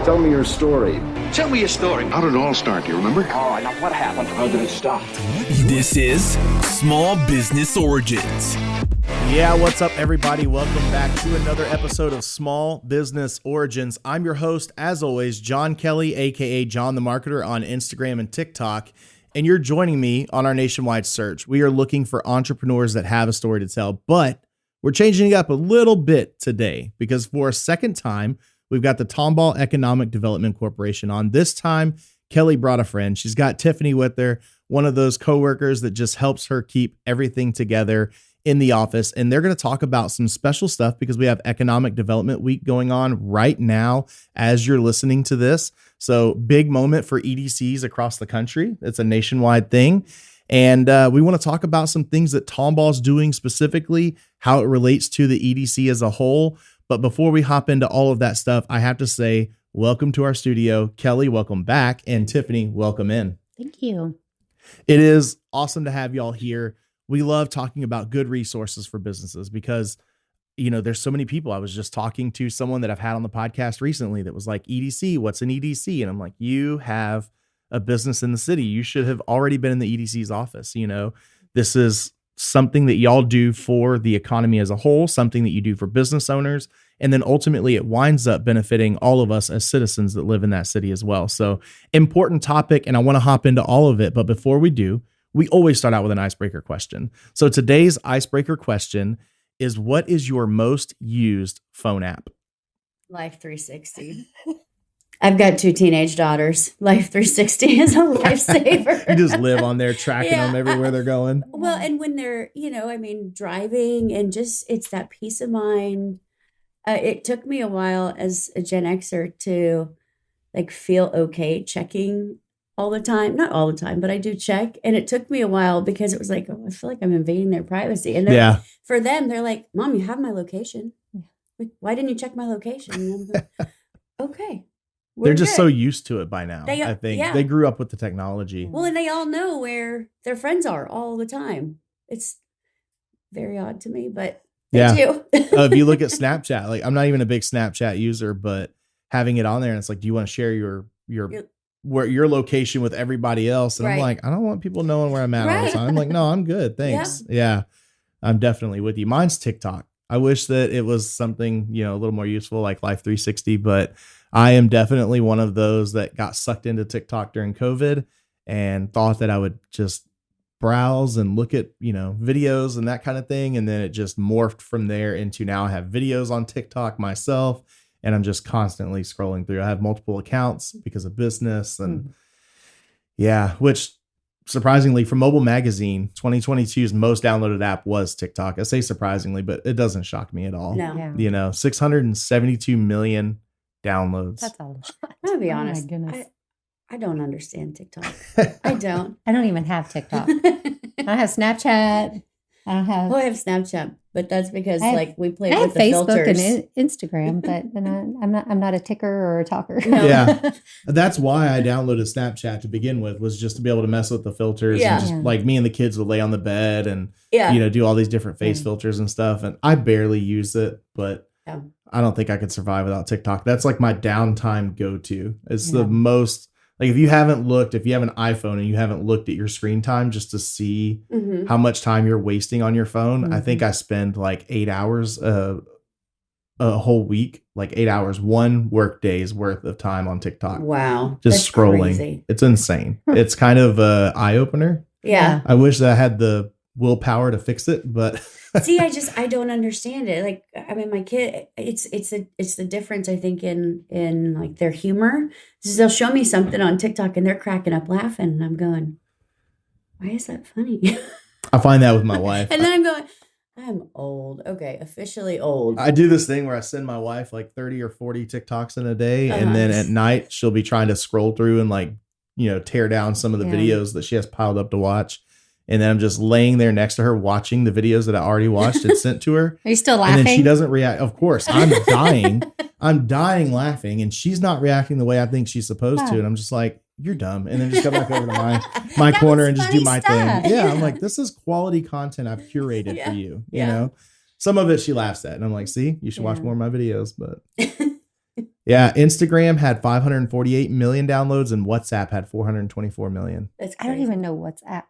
Tell me your story. Tell me your story. How did it all start? Do you remember? Oh, now what happened? How did it stop? This is Small Business Origins. Yeah, what's up, everybody? Welcome back to another episode of Small Business Origins. I'm your host, as always, John Kelly, aka John the Marketer on Instagram and TikTok. And you're joining me on our nationwide search. We are looking for entrepreneurs that have a story to tell, but we're changing it up a little bit today because for a second time, we've got the Tomball Economic Development Corporation on. This time, Kelly brought a friend. She's got Tiffani with her, one of those coworkers that just helps her keep everything together in the office. And they're going to talk about some special stuff because we have Economic Development Week going on right now as you're listening to this. So big moment for EDCs across the country. It's a nationwide thing. And we want to talk about some things that Tomball's doing specifically, how it relates to the EDC as a whole. But before we hop into all of that stuff, I have to say, welcome to our studio. Kelly, welcome back. And Tiffani, welcome in. Thank you. It is awesome to have y'all here. We love talking about good resources for businesses because, you know, there's so many people. I was just talking to someone that I've had on the podcast recently that was like, EDC, what's an EDC? And I'm like, you have a business in the city. You should have already been in the EDC's office. You know, this is something that y'all do for the economy as a whole, something that you do for business owners. And then ultimately it winds up benefiting all of us as citizens that live in that city as well. So important topic. And I want to hop into all of it. But before we do, we always start out with an icebreaker question. So today's icebreaker question is, what is your most used phone app? Life 360. I've got 2 teenage daughters. Life 360 is a lifesaver. You just live on there tracking them everywhere they're going. Well, and when they're, driving and just, it's that peace of mind. It took me a while as a Gen Xer to feel okay checking all the time. Not all the time, but I do check. And it took me a while because it was like, oh, I feel like I'm invading their privacy. And for them, they're like, Mom, you have my location. Like, why didn't you check my location? And I'm like, okay. They're just so used to it by now. I think yeah. They grew up with the technology. Well, and they all know where their friends are all the time. It's very odd to me, but they do. If you look at Snapchat, like I'm not even a big Snapchat user, but having it on there and it's like, do you want to share your location with everybody else? And I'm like, I don't want people knowing where I'm at all the time. I'm like, no, I'm good. Thanks. Yeah, I'm definitely with you. Mine's TikTok. I wish that it was something, a little more useful like Life 360, but I am definitely one of those that got sucked into TikTok during COVID and thought that I would just browse and look at, videos and that kind of thing. And then it just morphed from there into now I have videos on TikTok myself and I'm just constantly scrolling through. I have multiple accounts because of business and which surprisingly for Mobile Magazine, 2022's most downloaded app was TikTok. I say surprisingly, but it doesn't shock me at all. No. 672 million downloads. That's a lot. I'll be honest. Oh my goodness. I don't understand TikTok. I don't. I don't even have TikTok. I have Snapchat. I have Snapchat, but that's because we play with the Facebook filters. and Instagram, but I'm not a ticker or a talker. No. Yeah, that's why I downloaded Snapchat to begin with, was just to be able to mess with the filters and just like me and the kids would lay on the bed and do all these different face filters and stuff. And I barely use it, but I don't think I could survive without TikTok. That's like my downtime go-to. It's the most. Like if you have an iPhone and you haven't looked at your screen time just to see how much time you're wasting on your phone, I think I spend like 8 hours a whole week, like 8 hours, one work day's worth of time on TikTok. Wow. Just scrolling. Crazy. It's insane. It's kind of a eye opener. Yeah. I wish that I had the willpower to fix it, but see, I don't understand it. Like, I mean, my kid, it's the difference, I think, in like their humor. They'll show me something on TikTok and they're cracking up laughing. And I'm going, why is that funny? I find that with my wife. And then I'm going, I'm old. Okay. Officially old. I do this thing where I send my wife like 30 or 40 TikToks in a day. And then at night she'll be trying to scroll through and tear down some of the videos that she has piled up to watch. And then I'm just laying there next to her watching the videos that I already watched and sent to her. Are you still laughing? And then she doesn't react. Of course, I'm dying. I'm dying laughing. And she's not reacting the way I think she's supposed to. And I'm just like, you're dumb. And then just go back over to my corner and just do my thing. Yeah. I'm like, this is quality content I've curated for you. You know, some of it she laughs at. And I'm like, see, you should watch more of my videos. But Yeah, Instagram had 548 million downloads and WhatsApp had 424 million. That's I don't crazy. even know WhatsApp.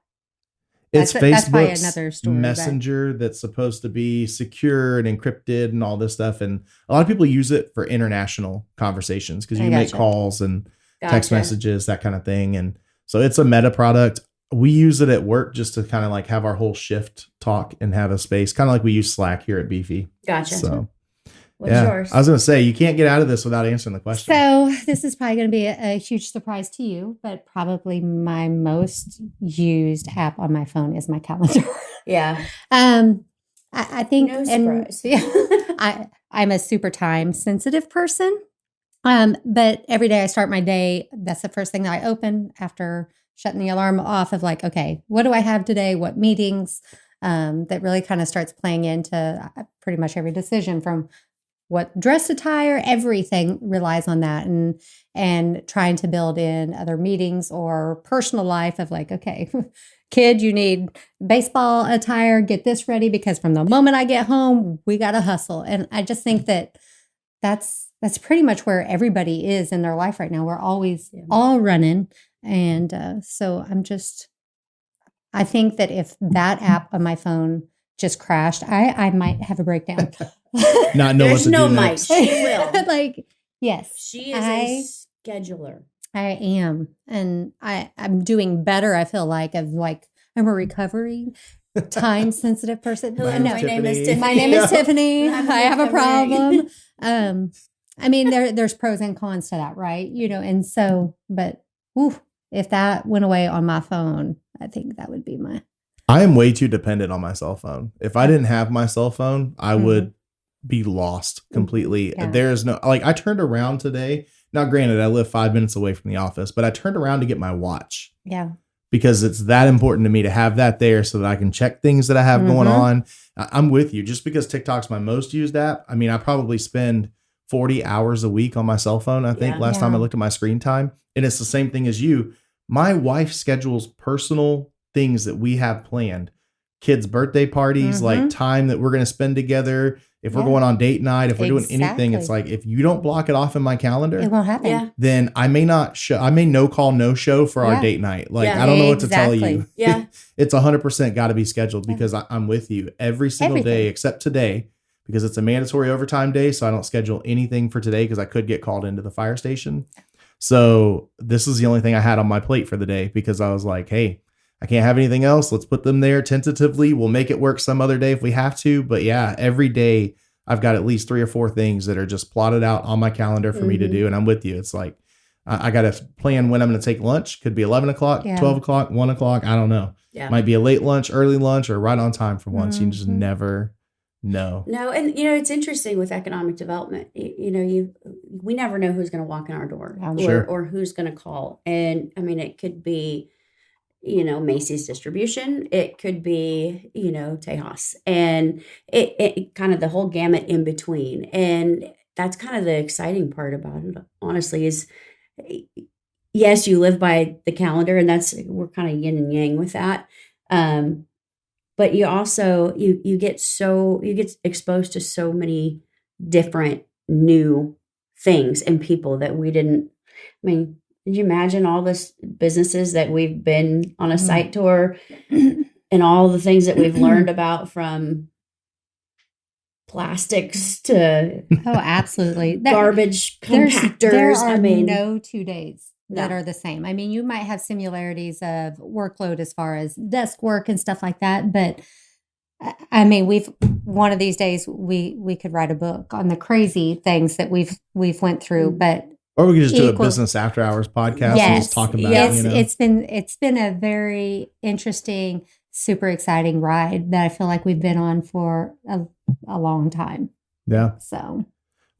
It's That's probably Facebook's another story, but- messenger that's supposed to be secure and encrypted and all this stuff. And a lot of people use it for international conversations because I you make gotcha. calls and text Gotcha. messages, that kind of thing. And so it's a meta product. We use it at work just to kind of like have our whole shift talk and have a space, kind of like we use Slack here at Beefy. Gotcha. So What's yeah, yours? I was going to say, you can't get out of this without answering the question. So this is probably going to be a huge surprise to you, but probably my most used app on my phone is my calendar. Yeah. I think, No and surprise. I'm a super time sensitive person. But every day I start my day, that's the first thing that I open after shutting the alarm off of like, okay, what do I have today? What meetings? That really kind of starts playing into pretty much every decision from what dress attire, everything relies on that, and trying to build in other meetings or personal life of like, okay, kid, you need baseball attire, get this ready because from the moment I get home, we got to hustle. And I just think that that's pretty much where everybody is in their life right now. We're always all running. And so I think that if that app on my phone just crashed, I might have a breakdown. Not know There's what to no do mic. next. She will. Like, yes. She is a scheduler. I am. And I'm doing better, I feel like, of like, I'm a recovery, time sensitive person. Hello, No. my name is Tiffani. Tiffany. My name is Tiffany. I'm I have a recovering. problem. I mean, there's pros and cons to that, right? You know, and so, but if that went away on my phone, I think that would be my. I am way too dependent on my cell phone. If I didn't have my cell phone, I would be lost completely. Yeah. There's no, like, I turned around today. Now, granted, I live 5 minutes away from the office, but I turned around to get my watch Yeah. because it's that important to me to have that there so that I can check things that I have going on. I'm with you. Just because TikTok's my most used app, I mean, I probably spend 40 hours a week on my cell phone, I think, last time I looked at my screen time. And it's the same thing as you. My wife schedules personal things that we have planned. Kids' birthday parties, like time that we're going to spend together. If we're going on date night, if we're doing anything, it's like, if you don't block it off in my calendar, It won't happen. Yeah. then I may not show, I may no call, no show for our date night. Like, Yeah. I don't know what to tell Exactly. you. Yeah. It's 100% got to be scheduled because I'm with you every single day Everything. except today because it's a mandatory overtime day. So I don't schedule anything for today because I could get called into the fire station. So this is the only thing I had on my plate for the day because I was like, hey, I can't have anything else. Let's put them there tentatively. We'll make it work some other day if we have to. But yeah, every day I've got at least 3 or 4 things that are just plotted out on my calendar for me to do. And I'm with you. It's like, I got to plan when I'm going to take lunch. Could be 11 o'clock, 12 o'clock, 1 o'clock. I don't know. Yeah. Might be a late lunch, early lunch, or right on time for once. You just never know. No, and it's interesting with economic development. We never know who's going to walk in our door or who's going to call. And I mean, it could be, Macy's distribution. It could be, Tejas, and it kind of the whole gamut in between. And that's kind of the exciting part about it, honestly, is yes, you live by the calendar, and we're kind of yin and yang with that. But you also, you get exposed to so many different new things and people that we didn't, did you imagine all this businesses that we've been on a site tour and all the things that we've learned about from plastics to Absolutely. garbage There compactors? are no 2 days that No. are the same. I mean, you might have similarities of workload as far as desk work and stuff like that, but I mean, one of these days we could write a book on the crazy things that we've went through, but Or we could just do a business after hours podcast and just talk about it. It's been a very interesting, super exciting ride that I feel like we've been on for a long time. Yeah. So,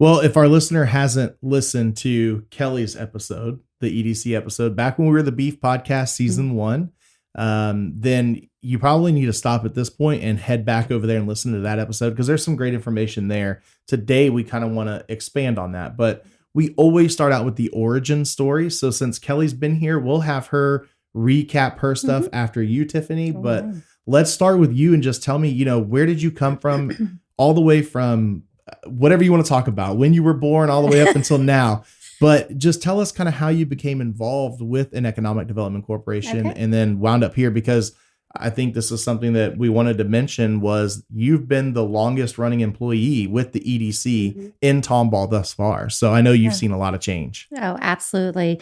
well, if our listener hasn't listened to Kelly's episode, the EDC episode, back when we were the Beef Podcast season 1, then you probably need to stop at this point and head back over there and listen to that episode because there's some great information there. Today, we kind of want to expand on that, but we always start out with the origin story. So since Kelly's been here, we'll have her recap her stuff after you, Tiffany. But let's start with you and just tell me, where did you come from all the way from whatever you want to talk about, when you were born all the way up until now. But just tell us kind of how you became involved with an economic development corporation and then wound up here, because I think this is something that we wanted to mention was you've been the longest running employee with the EDC in Tomball thus far. So I know you've seen a lot of change. Oh, absolutely.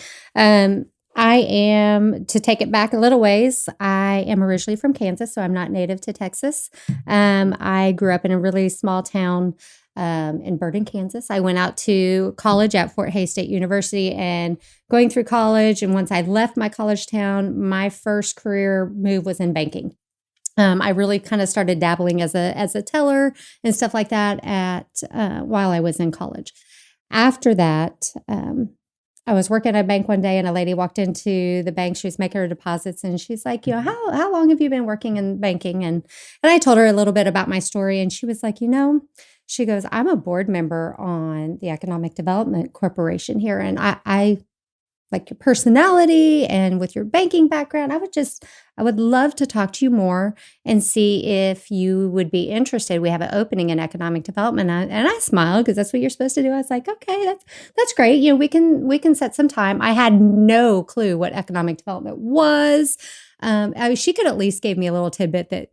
I am, to take it back a little ways, I am originally from Kansas, so I'm not native to Texas. I grew up in a really small town in Burton, Kansas. I went out to college at Fort Hays State University, and going through college, and once I left my college town, my first career move was in banking. I really kind of started dabbling as a teller and stuff like that while I was in college. After that, I was working at a bank one day, and a lady walked into the bank. She was making her deposits, and she's like, how long have you been working in banking? And I told her a little bit about my story, and she was like, she goes, I'm a board member on the Economic Development Corporation here, and I like your personality and with your banking background, I would love to talk to you more and see if you would be interested. We have an opening in economic development. And I smiled because that's what you're supposed to do. I was like, okay, that's great. We can set some time. I had no clue what economic development was. She could at least give me a little tidbit that,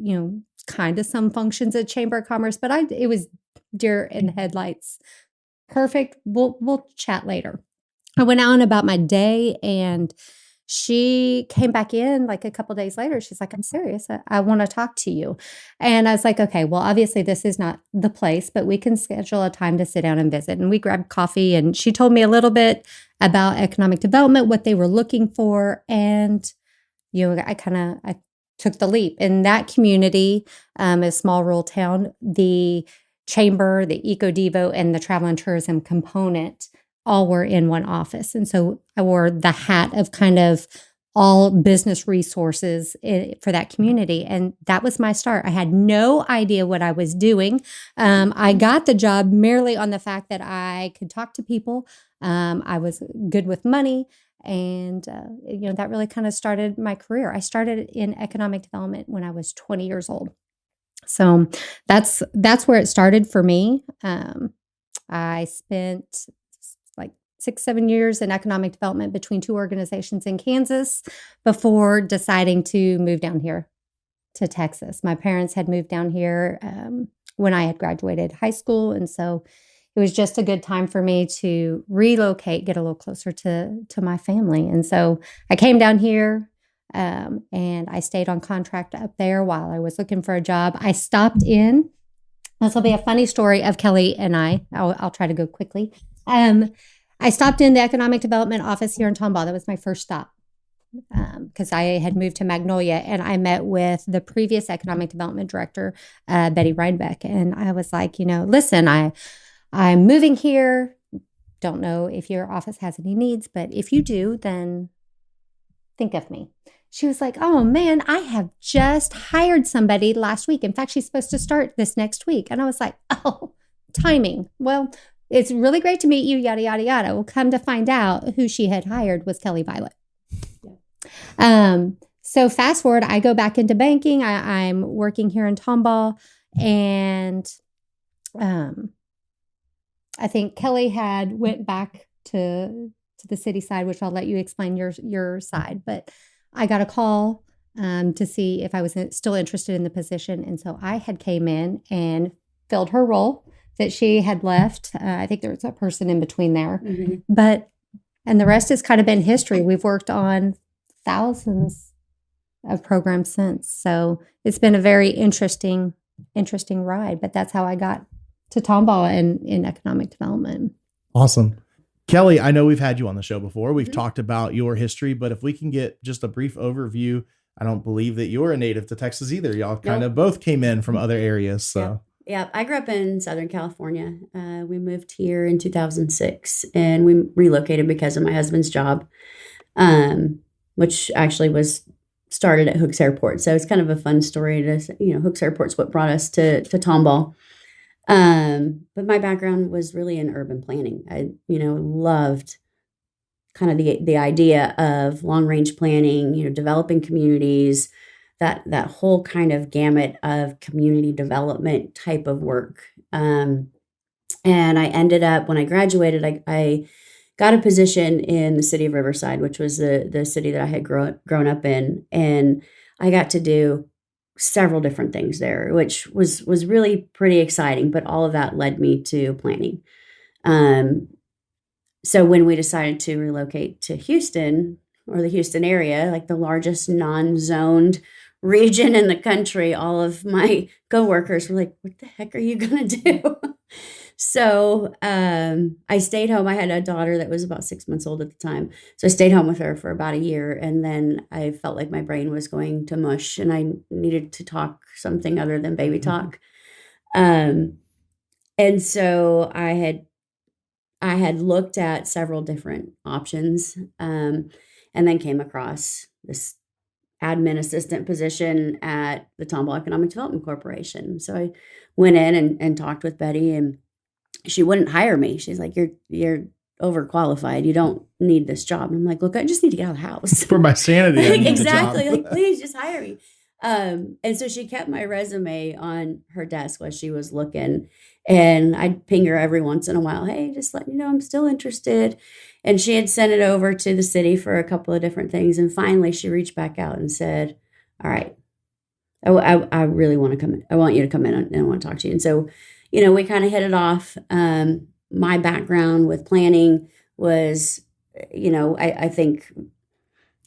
kind of some functions at Chamber of Commerce, but it was deer in the headlights. Perfect. We'll chat later. I went on about my day, and she came back in like a couple days later. She's like, I'm serious. I want to talk to you. And I was like, okay, well, obviously this is not the place, but we can schedule a time to sit down and visit. And we grabbed coffee, and she told me a little bit about economic development, what they were looking for. And, I took the leap. In that community, a small rural town, the chamber, the Eco Devo, and the travel and tourism component all were in one office. And so I wore the hat of kind of all business resources for that community. And that was my start. I had no idea what I was doing. I got the job merely on the fact that I could talk to people. I was good with money. And, that really kind of started my career. I started in economic development when I was 20 years old. So that's where it started for me. I spent 6-7 years in economic development between two organizations in Kansas before deciding to move down here to Texas. My parents had moved down here when I had graduated high school. And so it was just a good time for me to relocate, get a little closer to my family. And so I came down here and I stayed on contract up there while I was looking for a job. I stopped in. This will be a funny story of Kelly and I'll try to go quickly. I stopped in the economic development office here in Tomball. That was my first stop because I had moved to Magnolia, and I met with the previous economic development director, Betty Reinbeck. And I was like, listen, I'm moving here. Don't know if your office has any needs, but if you do, then think of me. She was like, oh man, I have just hired somebody last week. In fact, she's supposed to start this next week. And I was like, oh, timing. Well, it's really great to meet you, yada, yada, yada. Well, come to find out who she had hired was Kelly Violet. So fast forward, I go back into banking. I'm working here in Tomball, and I think Kelly had went back to the city side, which I'll let you explain your side. But I got a call to see if I was still interested in the position. And so I had came in and filled her role that she had left. I think there was a person in between there. Mm-hmm. And the rest has kind of been history. We've worked on thousands of programs since. So it's been a very interesting ride. But that's how I got to Tomball in economic development. Awesome. Kelly, I know we've had you on the show before. We've talked about your history, but if we can get just a brief overview. I don't believe that you're a native to Texas either. Y'all kind of both came in from other areas. So. Yeah, I grew up in Southern California. We moved here in 2006, and we relocated because of my husband's job, which actually was started at Hooks Airport. So it's kind of a fun story to, Hooks Airport's what brought us to Tomball. But my background was really in urban planning. I, loved kind of the idea of long range planning, developing communities, that whole kind of gamut of community development type of work. And I ended up, when I graduated, I got a position in the city of Riverside, which was the city that I had grown up in. And I got to do several different things there, which was really pretty exciting. But all of that led me to planning. So when we decided to relocate to Houston, or the Houston area, like the largest non-zoned region in the country, all of my coworkers were like, what the heck are you going to do? So I stayed home. I had a daughter that was about 6 months old at the time. So I stayed home with her for about a year. And then I felt like my brain was going to mush and I needed to talk something other than baby talk. And so I had looked at several different options, and then came across this admin assistant position at the Tomball Economic Development Corporation. So I went in and talked with Betty, and she wouldn't hire me. She's like, you're overqualified. You don't need this job. And I'm like, look, I just need to get out of the house. For my sanity. I need Exactly. the job. Like, please just hire me. And so she kept my resume on her desk while she was looking, and I'd ping her every once in a while. Hey, just letting you know I'm still interested. And she had sent it over to the city for a couple of different things. And finally she reached back out and said, all right, I really want to come in. I want you to come in and I want to talk to you. And so, we kind of hit it off. My background with planning was, I think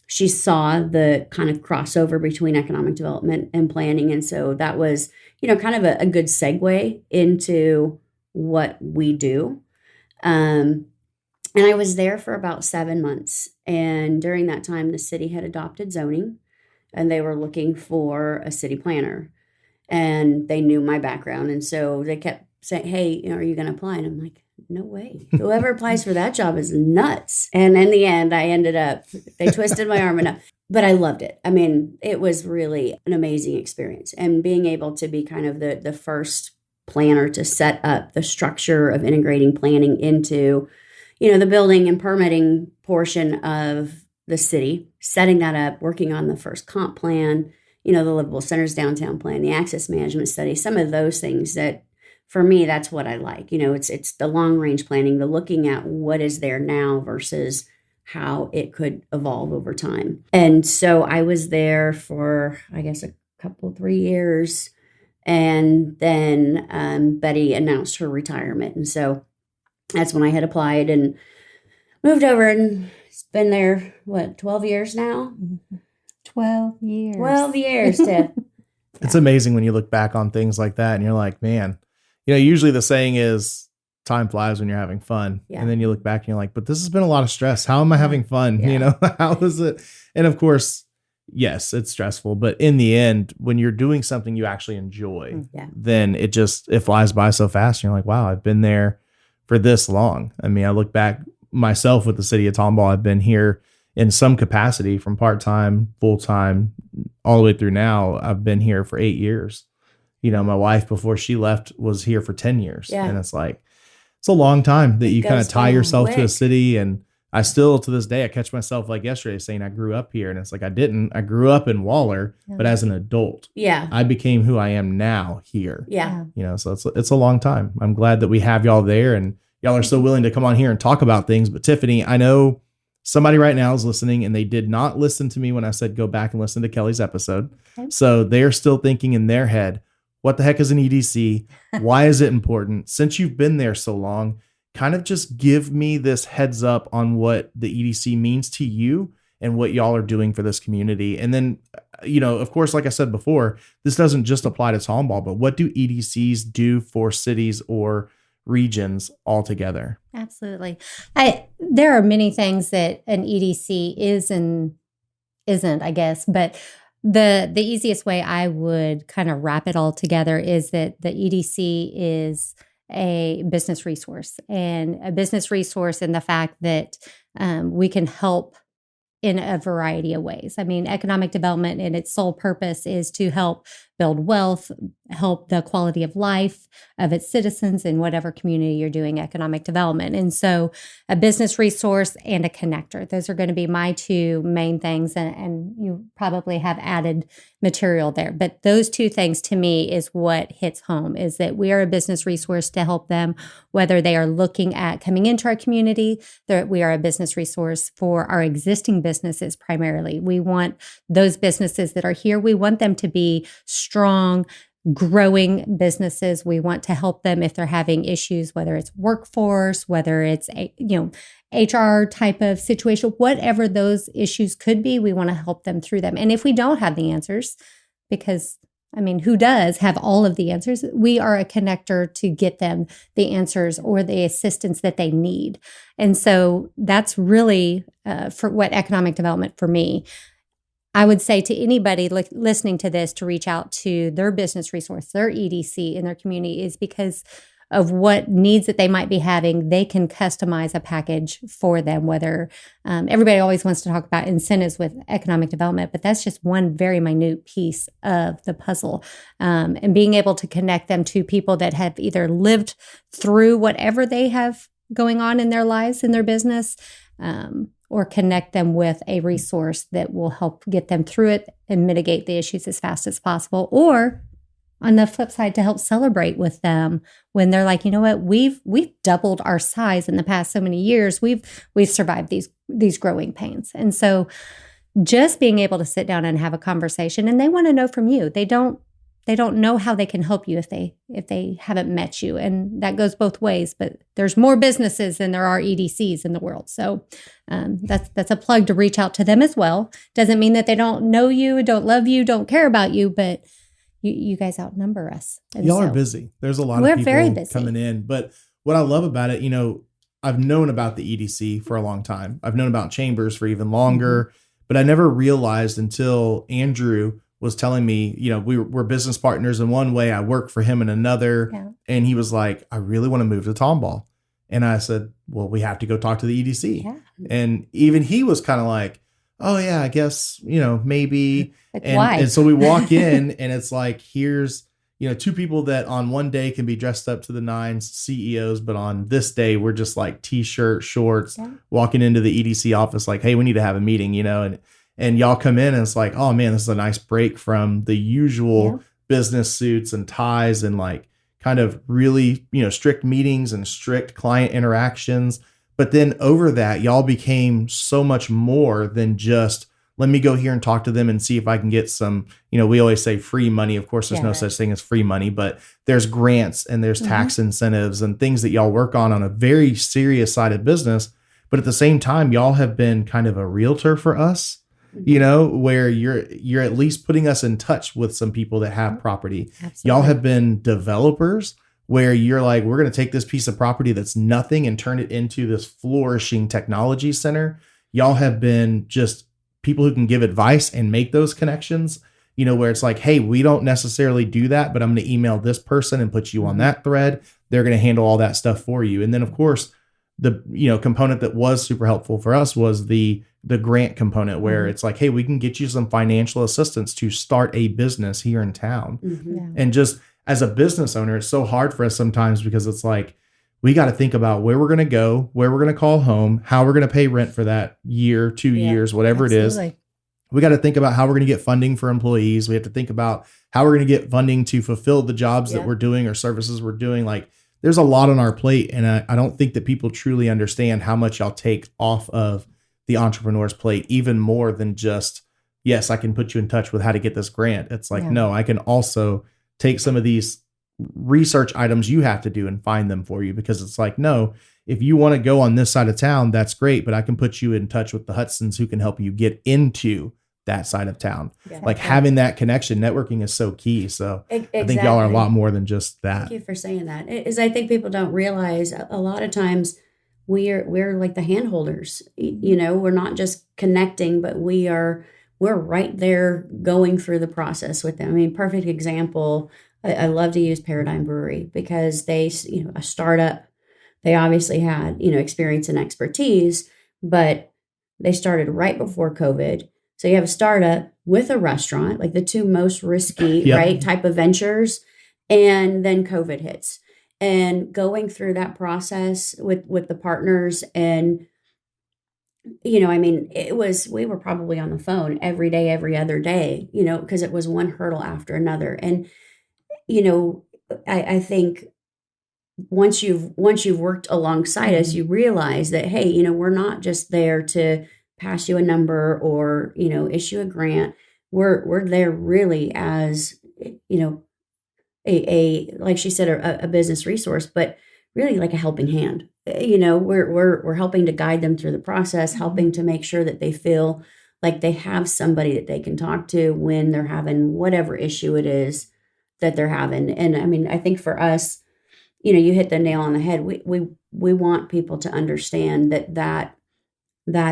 she saw the kind of crossover between economic development and planning. And so that was, kind of a good segue into what we do. And I was there for about 7 months. And during that time, the city had adopted zoning and they were looking for a city planner. And they knew my background. And so they kept saying, hey, are you going to apply? And I'm like, no way. Whoever applies for that job is nuts. And in the end, I ended up, they twisted my arm enough. But I loved it. I mean, it was really an amazing experience. And being able to be kind of the first planner to set up the structure of integrating planning into, the building and permitting portion of the city, setting that up, working on the first comp plan, the livable centers downtown plan, the access management study, some of those things that, for me, that's what I like. It's the long range planning, the looking at what is there now versus how it could evolve over time. And so I was there for, I guess, 3 years. And then Betty announced her retirement. And so that's when I had applied and moved over, and it's been there, 12 years now? 12 years. 12 years, Tiff. It's amazing when you look back on things like that and you're like, man, usually the saying is time flies when you're having fun. Yeah. And then you look back and you're like, but this has been a lot of stress. How am I having fun? Yeah. How is it? And of course, yes, it's stressful, but in the end, when you're doing something you actually enjoy, then it flies by so fast. And you're like, wow, I've been there for this long. I mean, I look back myself with the City of Tomball. I've been here in some capacity from part-time, full-time, all the way through now. I've been here for 8 years. My wife, before she left, was here for 10 years. Yeah. And it's like, it's a long time that you kind of tie yourself to a city. And I still, to this day, I catch myself like yesterday saying I grew up here. And it's like, I didn't. I grew up in Waller, but as an adult, I became who I am now here. Yeah. So it's a long time. I'm glad that we have y'all there and y'all are so willing to come on here and talk about things. But Tiffani, I know somebody right now is listening and they did not listen to me when I said go back and listen to Kelly's episode. Okay. So they're still thinking in their head, what the heck is an EDC? Why is it important? Since you've been there so long, kind of just give me this heads up on what the EDC means to you and what y'all are doing for this community. And then, of course, like I said before, this doesn't just apply to Tomball, but what do EDCs do for cities or regions altogether? Absolutely. There are many things that an EDC is and isn't, I guess, but the easiest way I would kind of wrap it all together is that the EDC is a business resource, and a business resource in the fact that we can help in a variety of ways. I mean, economic development and its sole purpose is to help build wealth, help the quality of life of its citizens in whatever community you're doing economic development. And so a business resource and a connector, those are going to be my two main things. And you probably have added material there. But those two things to me is what hits home, is that we are a business resource to help them, whether they are looking at coming into our community, that we are a business resource for our existing businesses primarily. We want those businesses that are here, we want them to be strong, growing businesses. We want to help them if they're having issues, whether it's workforce, whether it's HR type of situation, whatever those issues could be, we want to help them through them. And if we don't have the answers, because who does have all of the answers? We are a connector to get them the answers or the assistance that they need. And so that's really for what economic development for me. I would say to anybody listening to this to reach out to their business resource, their EDC in their community, is because of what needs that they might be having. They can customize a package for them, whether everybody always wants to talk about incentives with economic development, but that's just one very minute piece of the puzzle. And being able to connect them to people that have either lived through whatever they have going on in their lives, in their business, or connect them with a resource that will help get them through it and mitigate the issues as fast as possible. Or on the flip side, to help celebrate with them when they're like, you know what, we've doubled our size in the past so many years. We've survived these growing pains. And so just being able to sit down and have a conversation, and they want to know from you. They don't know how they can help you if they haven't met you. And that goes both ways, but there's more businesses than there are EDCs in the world. So that's a plug to reach out to them as well. Doesn't mean that they don't know you, don't love you, don't care about you, but you guys outnumber us. And y'all are busy. There's a lot of people very busy coming in. But what I love about it, I've known about the EDC for a long time. I've known about Chambers for even longer, but I never realized until Andrew was telling me, we're business partners in one way. I work for him in another. Yeah. And he was like, I really want to move to Tomball. And I said, well, we have to go talk to the EDC. Yeah. And even he was kind of like, oh yeah, I guess, maybe. Why? And so we walk in and it's like, here's, two people that on one day can be dressed up to the nines, CEOs, but on this day, we're just like t-shirt, shorts, walking into the EDC office like, hey, we need to have a meeting, and y'all come in and it's like, oh man, this is a nice break from the usual business suits and ties and like kind of really, strict meetings and strict client interactions. But then over that, y'all became so much more than just, let me go here and talk to them and see if I can get some, we always say free money. Of course, there's no such thing as free money, but there's grants and there's tax incentives and things that y'all work on a very serious side of business. But at the same time, y'all have been kind of a realtor for us, where you're at least putting us in touch with some people that have property. Absolutely. Y'all have been developers where you're like, we're going to take this piece of property that's nothing and turn it into this flourishing technology center. Y'all have been just people who can give advice and make those connections, where it's like, hey, we don't necessarily do that, but I'm going to email this person and put you on that thread. They're going to handle all that stuff for you. And then of course, the component that was super helpful for us was the grant component where it's like, hey, we can get you some financial assistance to start a business here in town. And just as a business owner, it's so hard for us sometimes because it's like, we got to think about where we're going to go, where we're going to call home, how we're going to pay rent for that year, 2 years, whatever it is. We got to think about how we're going to get funding for employees. We have to think about how we're going to get funding to fulfill the jobs that we're doing or services we're doing. Like there's a lot on our plate. And I don't think that people truly understand how much y'all take off of the entrepreneur's plate, even more than just, yes, I can put you in touch with how to get this grant. It's like, no, I can also take some of these research items you have to do and find them for you, because it's like, no, if you want to go on this side of town, that's great, but I can put you in touch with the Hudsons who can help you get into that side of town. Like having that connection, networking is so key. So exactly. I think y'all are a lot more than just that. Thank you for saying that. I think people don't realize a lot of times we're like the hand holders, we're not just connecting, but we're right there going through the process with them. I mean, perfect example. I love to use Paradigm Brewery because they, a startup, they obviously had, experience and expertise, but they started right before COVID. So you have a startup with a restaurant, like the two most risky, Yep. right, type of ventures, and then COVID hits. And going through that process with the partners, and I mean, we were probably on the phone every day, every other day, because it was one hurdle after another. And you know, I think once you've worked alongside us, you realize that, hey, we're not just there to pass you a number or issue a grant. We're there really as a like she said, a business resource, but really like a helping hand. We're helping to guide them through the process, helping to make sure that they feel like they have somebody that they can talk to when they're having whatever issue it is that they're having. And I mean, I think for us, you hit the nail on the head. We want people to understand that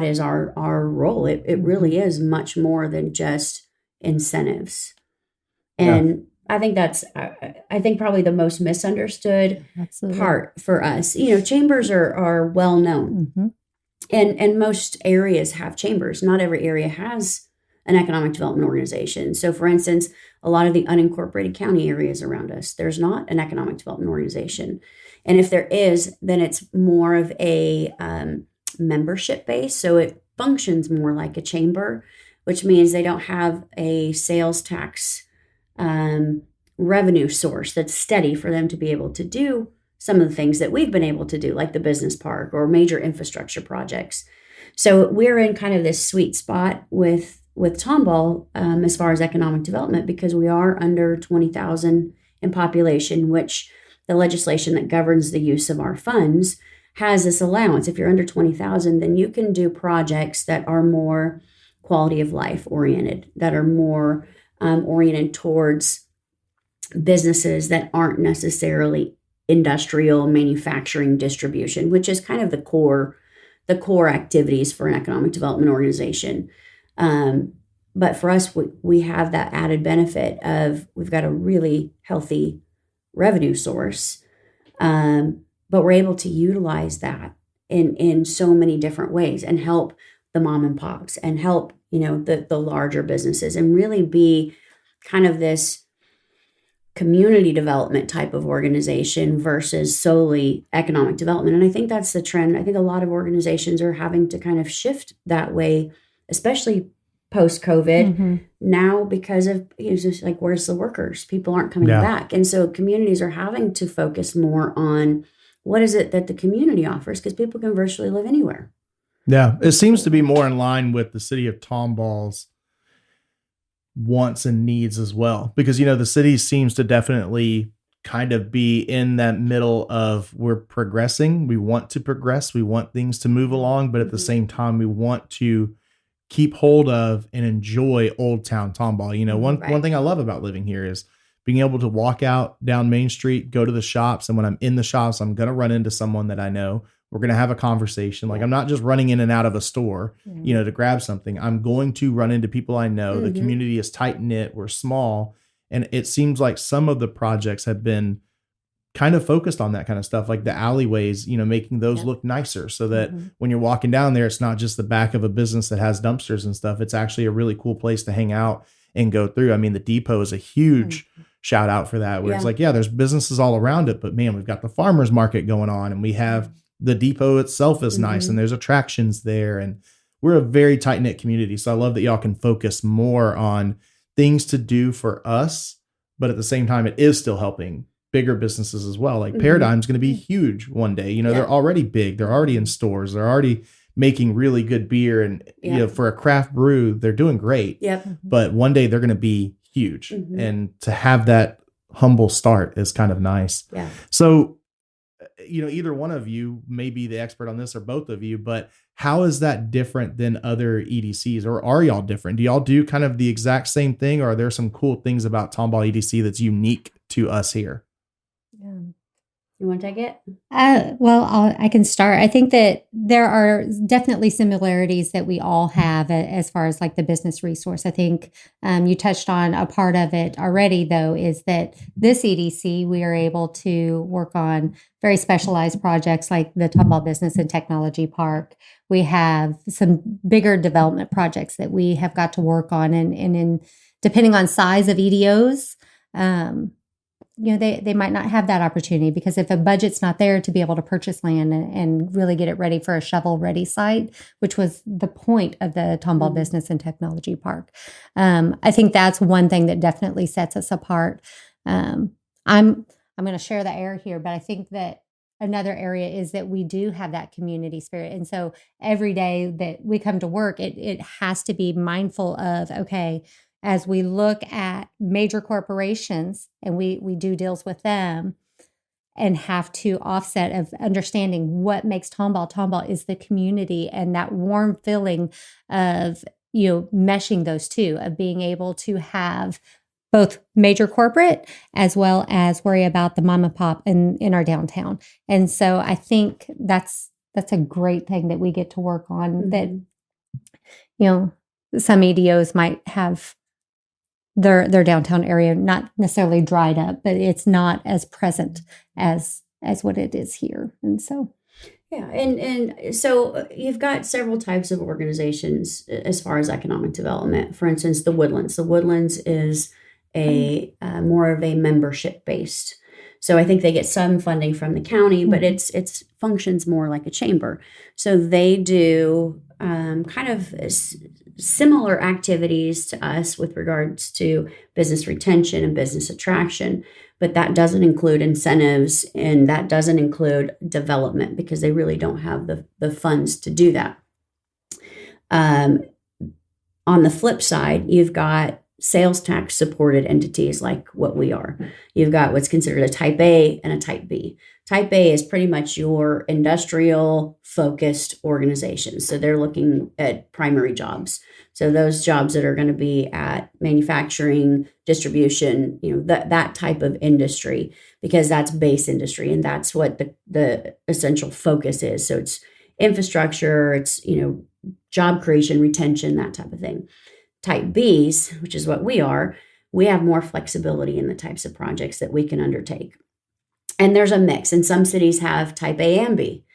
is our role. It really is much more than just incentives. And I think that's, I think probably the most misunderstood Absolutely. part for us. Chambers are well known, and most areas have chambers. Not every area has an economic development organization. So, for instance, a lot of the unincorporated county areas around us, there's not an economic development organization, and if there is, then it's more of a membership base. So it functions more like a chamber, which means they don't have a sales tax revenue source that's steady for them to be able to do some of the things that we've been able to do, like the business park or major infrastructure projects. So we're in kind of this sweet spot with Tomball as far as economic development, because we are under 20,000 in population, which the legislation that governs the use of our funds has this allowance. If you're under 20,000, then you can do projects that are more quality of life oriented, that are more oriented towards businesses that aren't necessarily industrial manufacturing distribution, which is kind of the core activities for an economic development organization. But for us, we have that added benefit of we've got a really healthy revenue source, but we're able to utilize that in so many different ways and help the mom and pops and help the larger businesses, and really be kind of this community development type of organization versus solely economic development. And I think that's the trend. I think a lot of organizations are having to kind of shift that way, especially post-COVID now, because of just like, where's the workers? People aren't coming back. And so communities are having to focus more on what is it that the community offers, because people can virtually live anywhere. Yeah, it seems to be more in line with the City of Tomball's wants and needs as well, because the city seems to definitely kind of be in that middle of, we're progressing, we want to progress, we want things to move along, but at the same time we want to keep hold of and enjoy Old Town Tomball. One thing I love about living here is being able to walk out down Main Street, go to the shops, and when I'm in the shops, I'm going to run into someone that I know. We're going to have a conversation. Like, I'm not just running in and out of a store, to grab something. I'm going to run into people I know. The community is tight knit. We're small. And it seems like some of the projects have been kind of focused on that kind of stuff, like the alleyways, making those look nicer, so that when you're walking down there, it's not just the back of a business that has dumpsters and stuff. It's actually a really cool place to hang out and go through. I mean, the depot is a huge shout out for that, where it's like, there's businesses all around it, but man, we've got the farmers market going on, and we have the depot itself is nice, and there's attractions there, and we're a very tight knit community. So I love that y'all can focus more on things to do for us, but at the same time, it is still helping bigger businesses as well. Like Paradigm's going to be huge one day. They're already big. They're already in stores. They're already making really good beer, and for a craft brew, they're doing great. But one day they're going to be huge, and to have that humble start is kind of nice. So, either one of you may be the expert on this, or both of you, but how is that different than other EDCs, or are y'all different? Do y'all do kind of the exact same thing, or are there some cool things about Tomball EDC that's unique to us here? You want to take it? I can start. I think that there are definitely similarities that we all have as far as like the business resource. I think you touched on a part of it already, though, is that this EDC, we are able to work on very specialized projects like the Tomball Business and Technology Park. We have some bigger development projects that we have got to work on, and in depending on size of EDOs, they might not have that opportunity, because if a budget's not there to be able to purchase land and really get it ready for a shovel ready site, which was the point of the Tomball Business and Technology Park. I think that's one thing that definitely sets us apart. I'm going to share the air here, but I think that another area is that we do have that community spirit. And so every day that we come to work, it has to be mindful of, okay, as we look at major corporations and we do deals with them and have to offset of understanding what makes Tomball. Tomball is the community and that warm feeling of, meshing those two, of being able to have both major corporate as well as worry about the mom and pop in our downtown. And so I think that's a great thing that we get to work on, that, some EDOs might have their downtown area not necessarily dried up, but it's not as present as what it is here. And so and so you've got several types of organizations as far as economic development. For instance, the Woodlands. The Woodlands is a more of a membership based. So I think they get some funding from the county, but it's functions more like a chamber. So they do kind of similar activities to us with regards to business retention and business attraction, but that doesn't include incentives and that doesn't include development, because they really don't have the funds to do that. On the flip side, you've got sales tax supported entities like what we are. You've got what's considered a type A and a type B. Type A is pretty much your industrial focused organizations. So they're looking at primary jobs. So those jobs that are going to be at manufacturing, distribution, that type of industry, because that's base industry and that's what the essential focus is. So it's infrastructure, it's, job creation, retention, that type of thing. Type Bs, which is what we are, we have more flexibility in the types of projects that we can undertake. And there's a mix, and some cities have type A and B.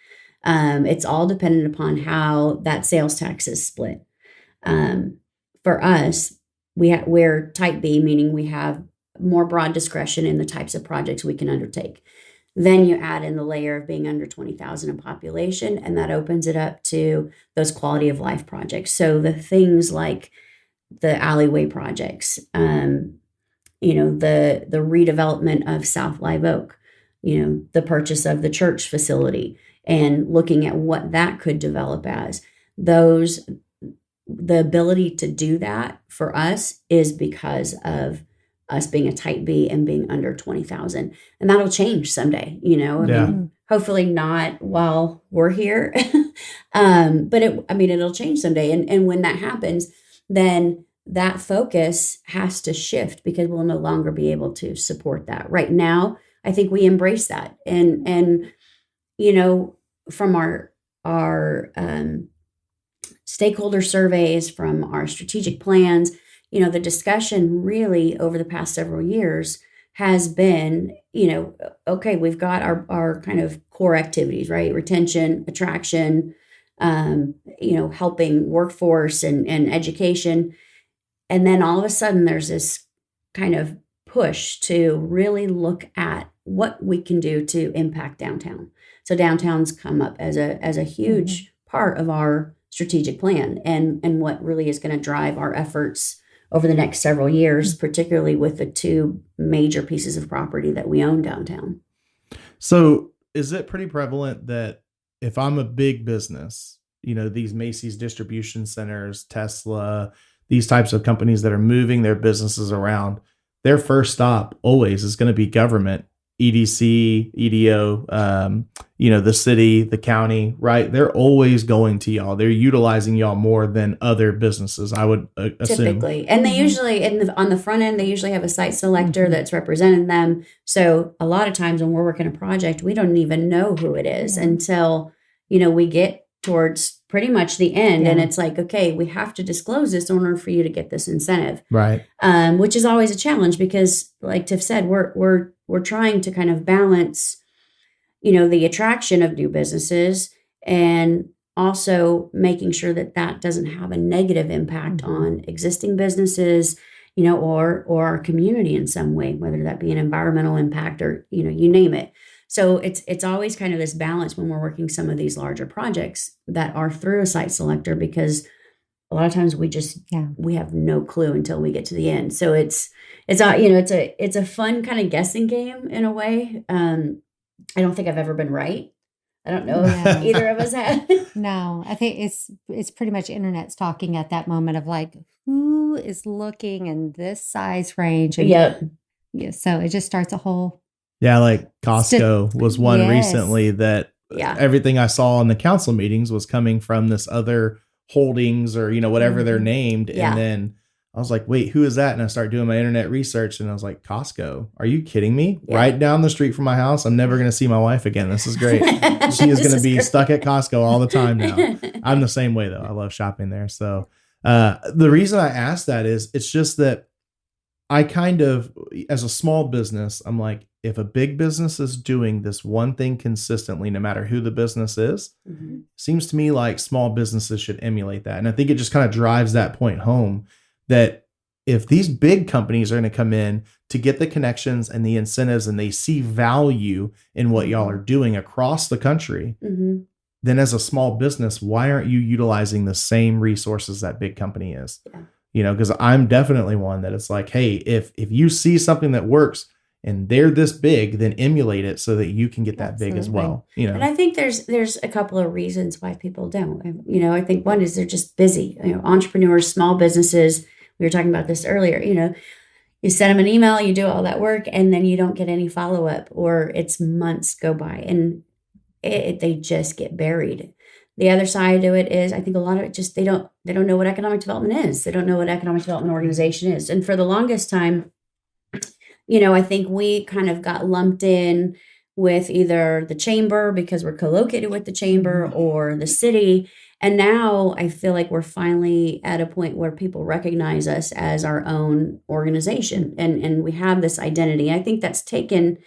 It's all dependent upon how that sales tax is split. For us, we're type B, meaning we have more broad discretion in the types of projects we can undertake. Then you add in the layer of being under 20,000 in population, and that opens it up to those quality of life projects. So the things like the alleyway projects, the redevelopment of South Live Oak, the purchase of the church facility, and looking at what that could develop as. The ability to do that for us is because of us being a type B and being under 20,000. And that'll change someday, mean, hopefully not while we're here, but it'll change someday. And when that happens, then that focus has to shift, because we'll no longer be able to support that. Right now, I think we embrace that. And from our stakeholder surveys, from our strategic plans, the discussion really over the past several years has been, okay, we've got our kind of core activities, right? Retention, attraction, helping workforce and education. And then all of a sudden there's this kind of push to really look at what we can do to impact downtown. So downtown's come up as a huge part of our strategic plan and what really is going to drive our efforts over the next several years, particularly with the two major pieces of property that we own downtown. So is it pretty prevalent that if I'm a big business, these Macy's distribution centers, Tesla, these types of companies that are moving their businesses around, their first stop always is going to be government EDC, EDO, the city, the county, right? They're always going to y'all. They're utilizing y'all more than other businesses, I would assume. Typically. And they usually, on the front end, they usually have a site selector that's representing them. So a lot of times when we're working a project, we don't even know who it is until, we get towards pretty much the end. And it's like, okay, we have to disclose this in order for you to get this incentive. Right. Which is always a challenge because, like Tiff said, we're trying to kind of balance, the attraction of new businesses and also making sure that that doesn't have a negative impact on existing businesses, or our community in some way, whether that be an environmental impact or, you name it. So it's always kind of this balance when we're working some of these larger projects that are through a site selector, because a lot of times we have no clue until we get to the end. So it's a fun kind of guessing game in a way. I don't think I've ever been right. I don't know if either of us have. No, I think it's pretty much internet's talking at that moment of like, who is looking in this size range? And so it just starts a whole. Yeah, like Costco was one recently that Yeah. Everything I saw in the council meetings was coming from this other holdings or, you know, whatever they're named. Yeah. And then I was like, wait, who is that? And I started doing my internet research and I was like, Costco, are you kidding me? Yeah. Right down the street from my house. I'm never going to see my wife again. This is great. She is going to be great. stuck at Costco all the time now. I'm the same way though. I love shopping there. So the reason I asked that is it's just that I kind of, as a small business, I'm like, if a big business is doing this one thing consistently, no matter who the business is, Mhm. seems to me like small businesses should emulate that. And I think it just kind of drives that point home that if these big companies are going to come in to get the connections and the incentives and they see value in what y'all are doing across the country, Mhm. then as a small business, why aren't you utilizing the same resources that big company is? Yeah. You know, because I'm definitely one that it's like, hey, if you see something that works and they're this big, then emulate it so that you can get that big as Absolutely. well. You know, And I think there's a couple of reasons why people don't. You know, I think one is they're just busy. You know, entrepreneurs, small businesses. We were talking about this earlier. You know, you send them an email, you do all that work, and then you don't get any follow up, or it's months go by, and they just get buried. The other side to it is, I think a lot of it just they don't know what economic development is. They don't know what economic development organization is, and for the longest time, you know, I think we kind of got lumped in with either the chamber because we're co-located with the chamber or the city. And now I feel like we're finally at a point where people recognize us as our own organization and we have this identity. I think that's taken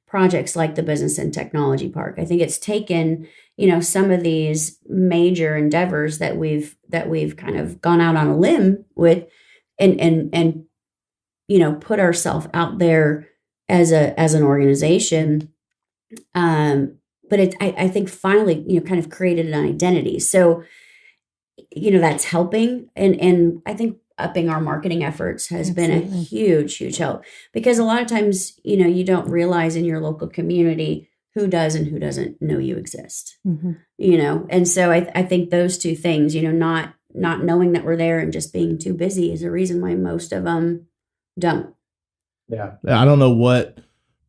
projects like the Business and Technology Park. I think it's taken, you know, some of these major endeavors that we've kind of gone out on a limb with and you know, put ourselves out there as an organization. But I think finally, you know, kind of created an identity. So, you know, that's helping. And I think upping our marketing efforts has been a Absolutely. huge help, because a lot of times, you know, you don't realize in your local community who does and who doesn't know you exist, Mhm. you know? And so I think those two things, you know, not knowing that we're there and just being too busy is a reason why most of them don't. yeah, I don't know what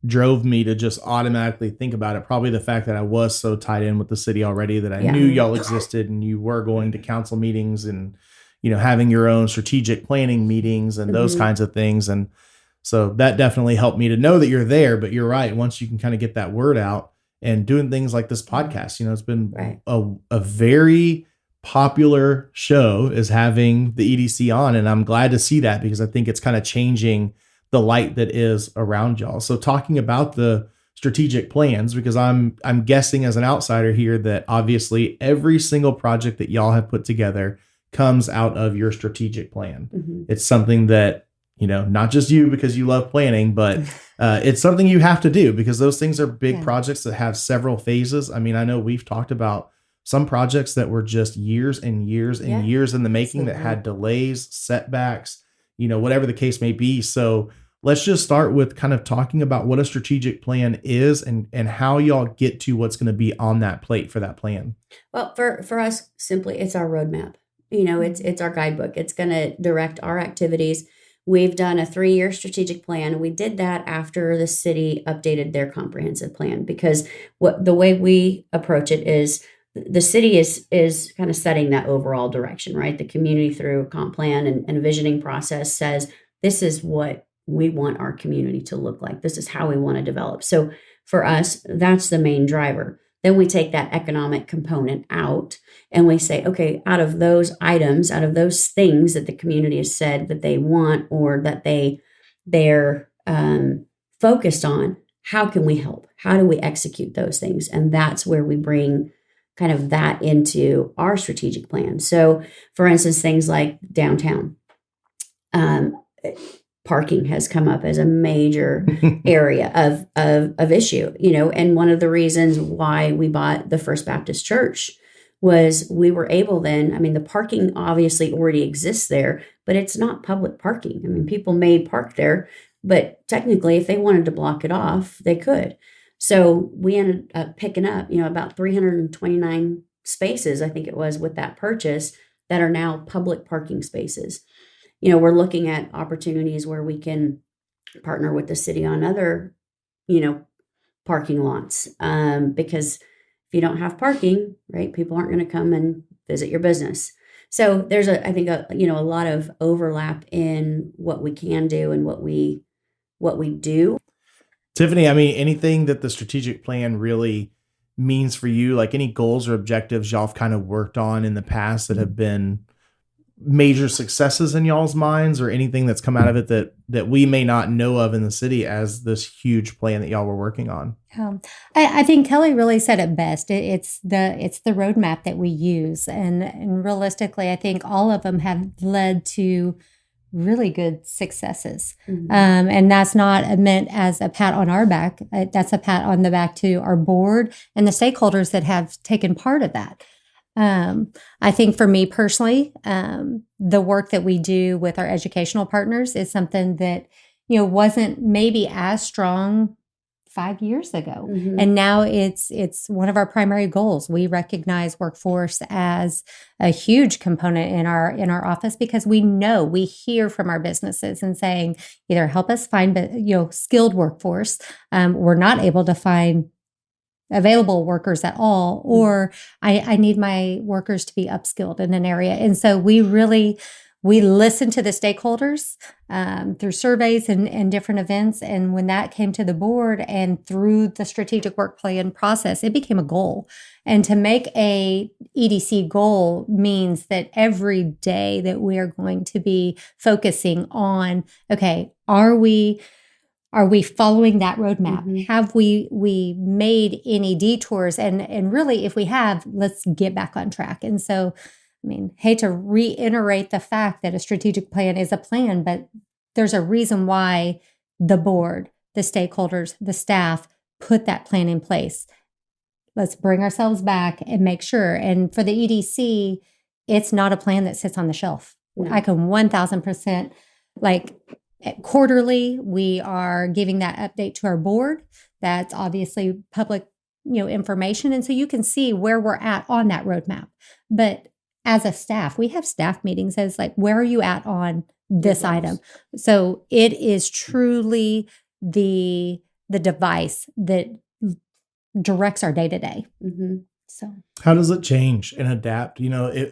drove me to just automatically think about it. Probably the fact that I was so tied in with the city already that I Yeah. knew y'all existed and you were going to council meetings and, you know, having your own strategic planning meetings and those Mhm. kinds of things. And so that definitely helped me to know that you're there. But you're right. Once you can kind of get that word out and doing things like this podcast, you know, it's been Right. a very popular show is having the EDC on. And I'm glad to see that because I think it's kind of changing the light that is around y'all. So talking about the strategic plans, because I'm guessing as an outsider here that obviously every single project that y'all have put together comes out of your strategic plan. Mhm. It's something that, you know, not just you because you love planning, but it's something you have to do because those things are big Yeah. projects that have several phases. I mean, I know we've talked about some projects that were just years and years and Yeah, years in the making that absolutely. had delays, setbacks, you know, whatever the case may be. So let's just start with kind of talking about what a strategic plan is and how y'all get to what's going to be on that plate for that plan. Well, for us, simply, it's our roadmap. You know, it's our guidebook. It's going to direct our activities. we've done a 3-year strategic plan. We did that after the city updated their comprehensive plan, because the way we approach it is the city is kind of setting that overall direction, right? The community, through a comp plan and a visioning process, says this is what we want our community to look like. This is how we want to develop. So for us, that's the main driver. Then we take that economic component out and we say, okay, out of those items, out of those things that the community has said that they want or that they're focused on, how can we help? How do we execute those things? And that's where we bring kind of that into our strategic plan. So for instance, things like downtown, parking has come up as a major area of issue, and one of the reasons why we bought the First Baptist Church was we were able then, the parking obviously already exists there, but it's not public parking. People may park there, but technically if they wanted to block it off, they could. So we ended up picking up, about 329 spaces, I think it was, with that purchase, that are now public parking spaces. We're looking at opportunities where we can partner with the city on other, parking lots, because if you don't have parking, right, people aren't going to come and visit your business. So there's I think a lot of overlap in what we can do and what we do. Tiffani, anything that the strategic plan really means for you, like any goals or objectives y'all have kind of worked on in the past that have been major successes in y'all's minds, or anything that's come out of it that we may not know of in the city as this huge plan that y'all were working on? I think Kelly really said it best. It's the roadmap that we use, and realistically, I think all of them have led to really good successes. Mm-hmm. And that's not meant as a pat on our back. That's a pat on the back to our board and the stakeholders that have taken part of that. I think for me personally, the work that we do with our educational partners is something that, wasn't maybe as strong 5 years ago. Mm-hmm. And now it's one of our primary goals. We recognize workforce as a huge component in our office, because we hear from our businesses and saying, either help us find, skilled workforce. We're not able to find available workers at all, or I need my workers to be upskilled in an area. And so we listen to the stakeholders through surveys and different events. And when that came to the board and through the strategic work plan process, it became a goal. And to make a EDC goal means that every day that we are going to be focusing on, okay, are we following that roadmap? Mm-hmm. Have we made any detours? And really, if we have, let's get back on track. And so, hate to reiterate the fact that a strategic plan is a plan, but there's a reason why the board, the stakeholders, the staff put that plan in place. Let's bring ourselves back and make sure. And for the EDC, it's not a plan that sits on the shelf. No. I can 1000%, quarterly, we are giving that update to our board. That's obviously public, information. And so you can see where we're at on that roadmap. But as a staff, we have staff meetings as where are you at on this item? So it is truly the device that directs our day-to-day. Mm-hmm. So how does it change and adapt?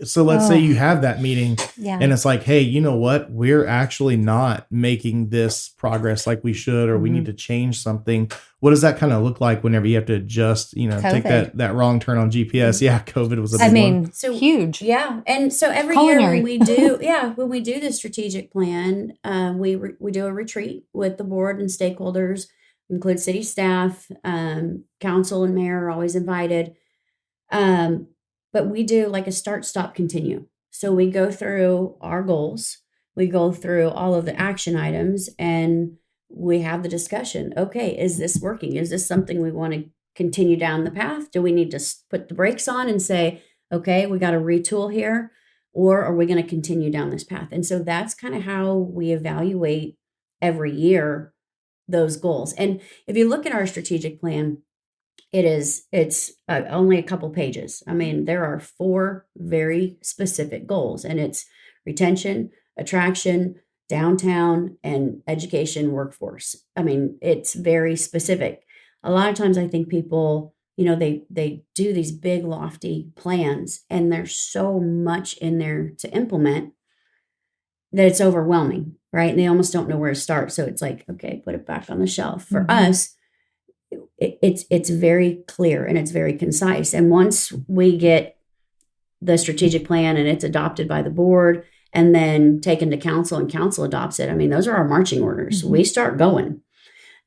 So let's say you have that meeting and it's like, hey, you know what? We're actually not making this progress like we should, or we need to change something. What does that kind of look like whenever you have to adjust, take that wrong turn on GPS? Yeah. COVID was a big one. So huge. Yeah. And so every year when we do, when we do the strategic plan, we do a retreat with the board and stakeholders, include city staff, council and mayor are always invited. But we do a start, stop, continue. So we go through our goals, we go through all of the action items, and we have the discussion. Okay, is this working? Is this something we want to continue down the path? Do we need to put the brakes on and say, okay, we got to retool here, or are we going to continue down this path? And so that's kind of how we evaluate every year those goals. And if you look at our strategic plan, it's only a couple pages. There are 4 very specific goals, and it's retention, attraction, downtown and education workforce. I mean, it's very specific. A lot of times I think people, they do these big lofty plans and there's so much in there to implement that it's overwhelming, right? And they almost don't know where to start. So it's like, okay, put it back on the shelf. For us, it's very clear and it's very concise. And once we get the strategic plan and it's adopted by the board and then taken to council and council adopts it, I mean, those are our marching orders. We start going.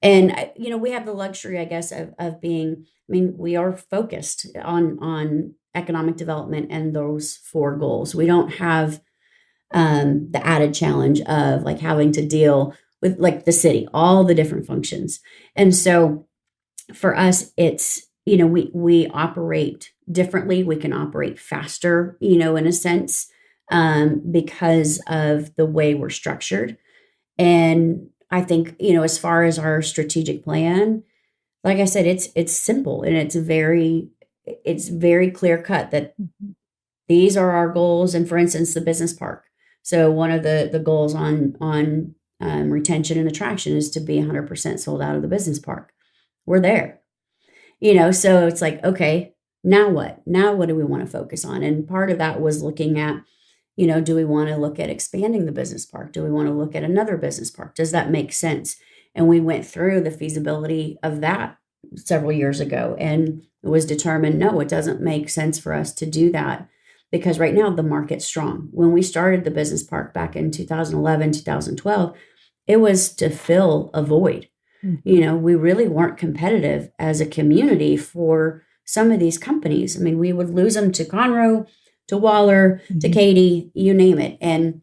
And, we have the luxury, I guess, of being, I mean, we are focused on economic development and those 4 goals. We don't have the added challenge of like having to deal with like the city, all the different functions. And so for us, it's, we operate differently. We can operate faster, in a sense, because of the way we're structured. And I think, as far as our strategic plan, like I said, it's simple and it's very clear cut that these are our goals. And for instance, the business park. So one of the goals on retention and attraction is to be 100% sold out of the business park. We're there, so it's like, okay, now what? Now what do we want to focus on? And part of that was looking at, do we want to look at expanding the business park? Do we want to look at another business park? Does that make sense? And we went through the feasibility of that several years ago, and it was determined, no, it doesn't make sense for us to do that because right now the market's strong. When we started the business park back in 2011, 2012, it was to fill a void. We really weren't competitive as a community for some of these companies. I mean, we would lose them to Conroe, to Waller, to Katy, you name it. And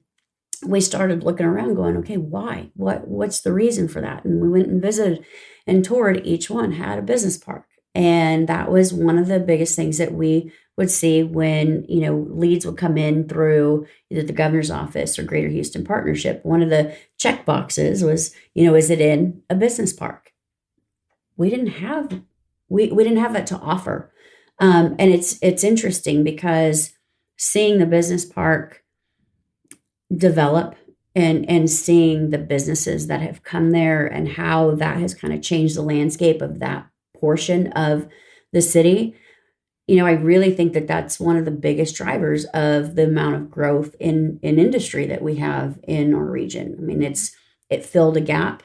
we started looking around going, okay, why? What's the reason for that? And we went and visited and toured each one had a business park. And that was one of the biggest things that we would see when, leads would come in through either the governor's office or Greater Houston Partnership. One of the check boxes was, is it in a business park? We didn't have that to offer. And it's interesting because seeing the business park develop and seeing the businesses that have come there and how that has kind of changed the landscape of that portion of the city. I really think that that's one of the biggest drivers of the amount of growth in industry that we have in our region. I mean, it filled a gap,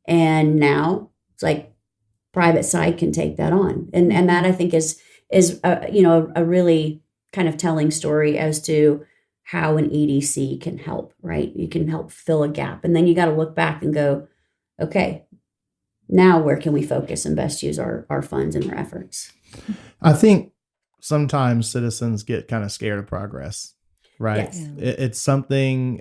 and now it's like private side can take that on, and that I think is a really kind of telling story as to how an EDC can help. Right, you can help fill a gap, and then you got to look back and go, okay, now where can we focus and best use our funds and our efforts? I think sometimes citizens get kind of scared of progress, right? Yes. It's something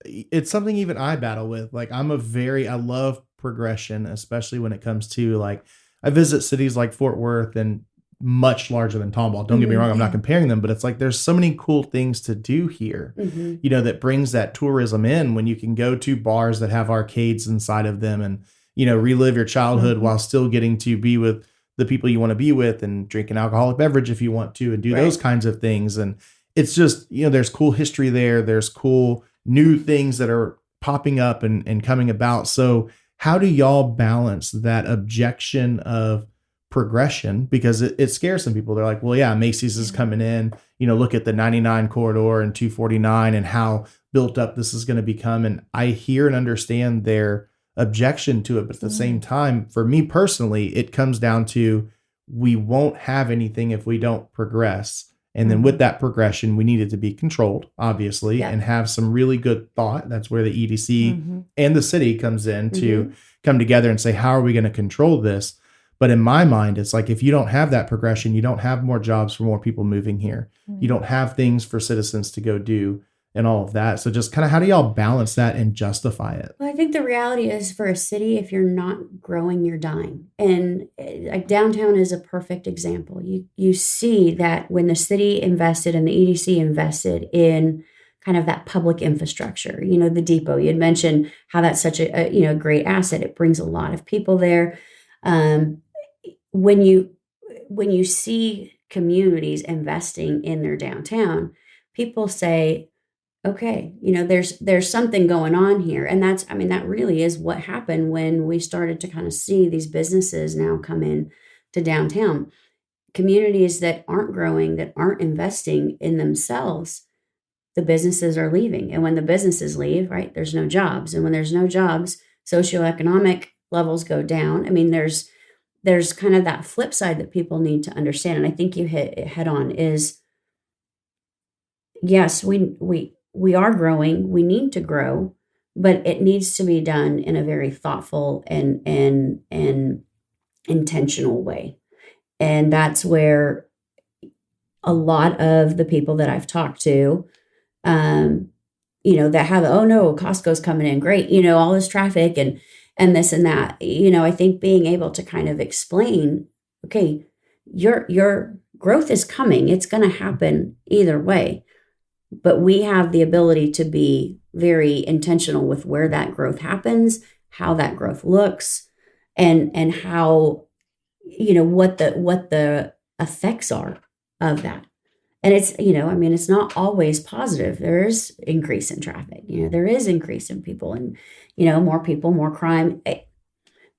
even I battle with. Like I love progression, especially when it comes to like, I visit cities like Fort Worth and much larger than Tomball. Don't get me wrong. I'm not comparing them, but it's like, there's so many cool things to do here, that brings that tourism in when you can go to bars that have arcades inside of them and, relive your childhood while still getting to be with the people you want to be with and drink an alcoholic beverage if you want to and do those kinds of things. And it's just, there's cool history there. There's cool new things that are popping up and coming about. So how do y'all balance that objection of progression? Because it scares some people. They're like, well, yeah, Macy's is coming in, look at the 99 corridor and 249 and how built up this is going to become. And I hear and understand their objection to it. But at the same time, for me personally, it comes down to, we won't have anything if we don't progress. And then with that progression, we need it to be controlled, obviously, and have some really good thought. That's where the EDC and the city comes in to come together and say, how are we going to control this? But in my mind, it's like, if you don't have that progression, you don't have more jobs for more people moving here. You don't have things for citizens to go do and all of that. So just kind of, how do y'all balance that and justify it? Well, I think the reality is, for a city, if you're not growing, you're dying. And like downtown is a perfect example. You see that when the city invested and the EDC invested in kind of that public infrastructure, the depot, you had mentioned how that's such a great asset. It brings a lot of people there. When you see communities investing in their downtown, people say, okay, there's something going on here. And that really is what happened when we started to kind of see these businesses now come in to downtown. Communities that aren't growing, that aren't investing in themselves, the businesses are leaving. And when the businesses leave, right, there's no jobs. And when there's no jobs, socioeconomic levels go down. I mean, there's kind of that flip side that people need to understand. And I think you hit it head on is, yes, we are growing, we need to grow, but it needs to be done in a very thoughtful and intentional way. And that's where a lot of the people that I've talked to, that have, oh no, Costco's coming in, great, all this traffic and this and that, I think being able to kind of explain, okay, your growth is coming, it's going to happen either way, but we have the ability to be very intentional with where that growth happens, how that growth looks, and how, what the effects are of that. And it's, it's not always positive. There is increase in traffic, there is increase in people and, more people, more crime.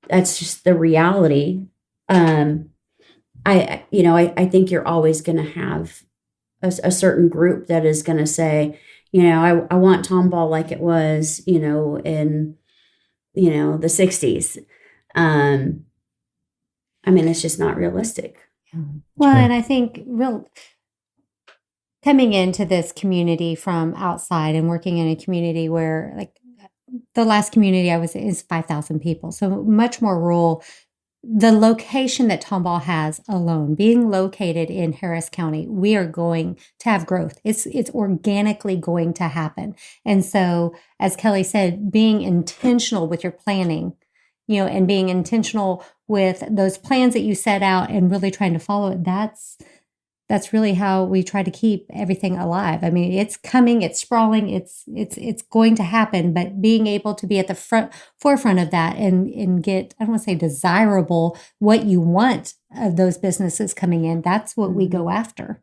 That's just the reality. I think you're always going to have a certain group that is going to say, I want Tomball like it was, in, the 60s. It's just not realistic. Well, and I think coming into this community from outside and working in a community where, like, the last community I was in is 5,000 people, so much more rural. The location that Tomball has alone, being located in Harris County, we are going to have growth. It's organically going to happen. And so, as Kelly said, being intentional with your planning, and being intentional with those plans that you set out and really trying to follow it, that's really how we try to keep everything alive. I mean, it's coming, it's sprawling, it's going to happen, but being able to be at the forefront of that and get, I don't want to say desirable, what you want of those businesses coming in, that's what we go after,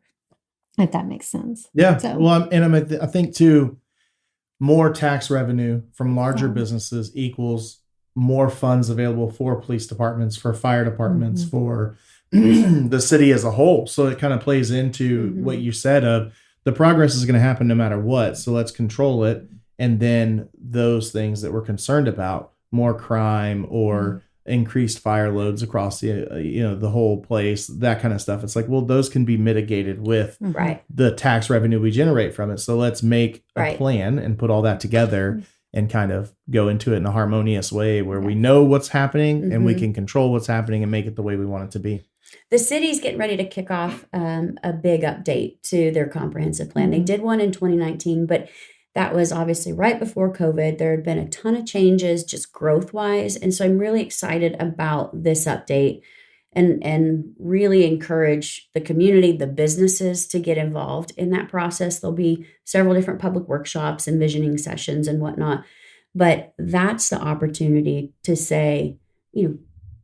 if that makes sense. Yeah. So, Well, I think too, more tax revenue from larger businesses equals more funds available for police departments, for fire departments, for the city as a whole. So it kind of plays into what you said of the progress is going to happen no matter what. So let's control it. And then those things that we're concerned about, more crime or increased fire loads across the whole place, that kind of stuff. It's like, well, those can be mitigated with the tax revenue we generate from it. So let's make a plan and put all that together and kind of go into it in a harmonious way where we know what's happening and we can control what's happening and make it the way we want it to be. The city's getting ready to kick off a big update to their comprehensive plan. They did one in 2019, but that was obviously right before COVID. There had been a ton of changes just growth-wise. And so I'm really excited about this update and really encourage the community, the businesses to get involved in that process. There'll be several different public workshops and visioning sessions and whatnot. But that's the opportunity to say,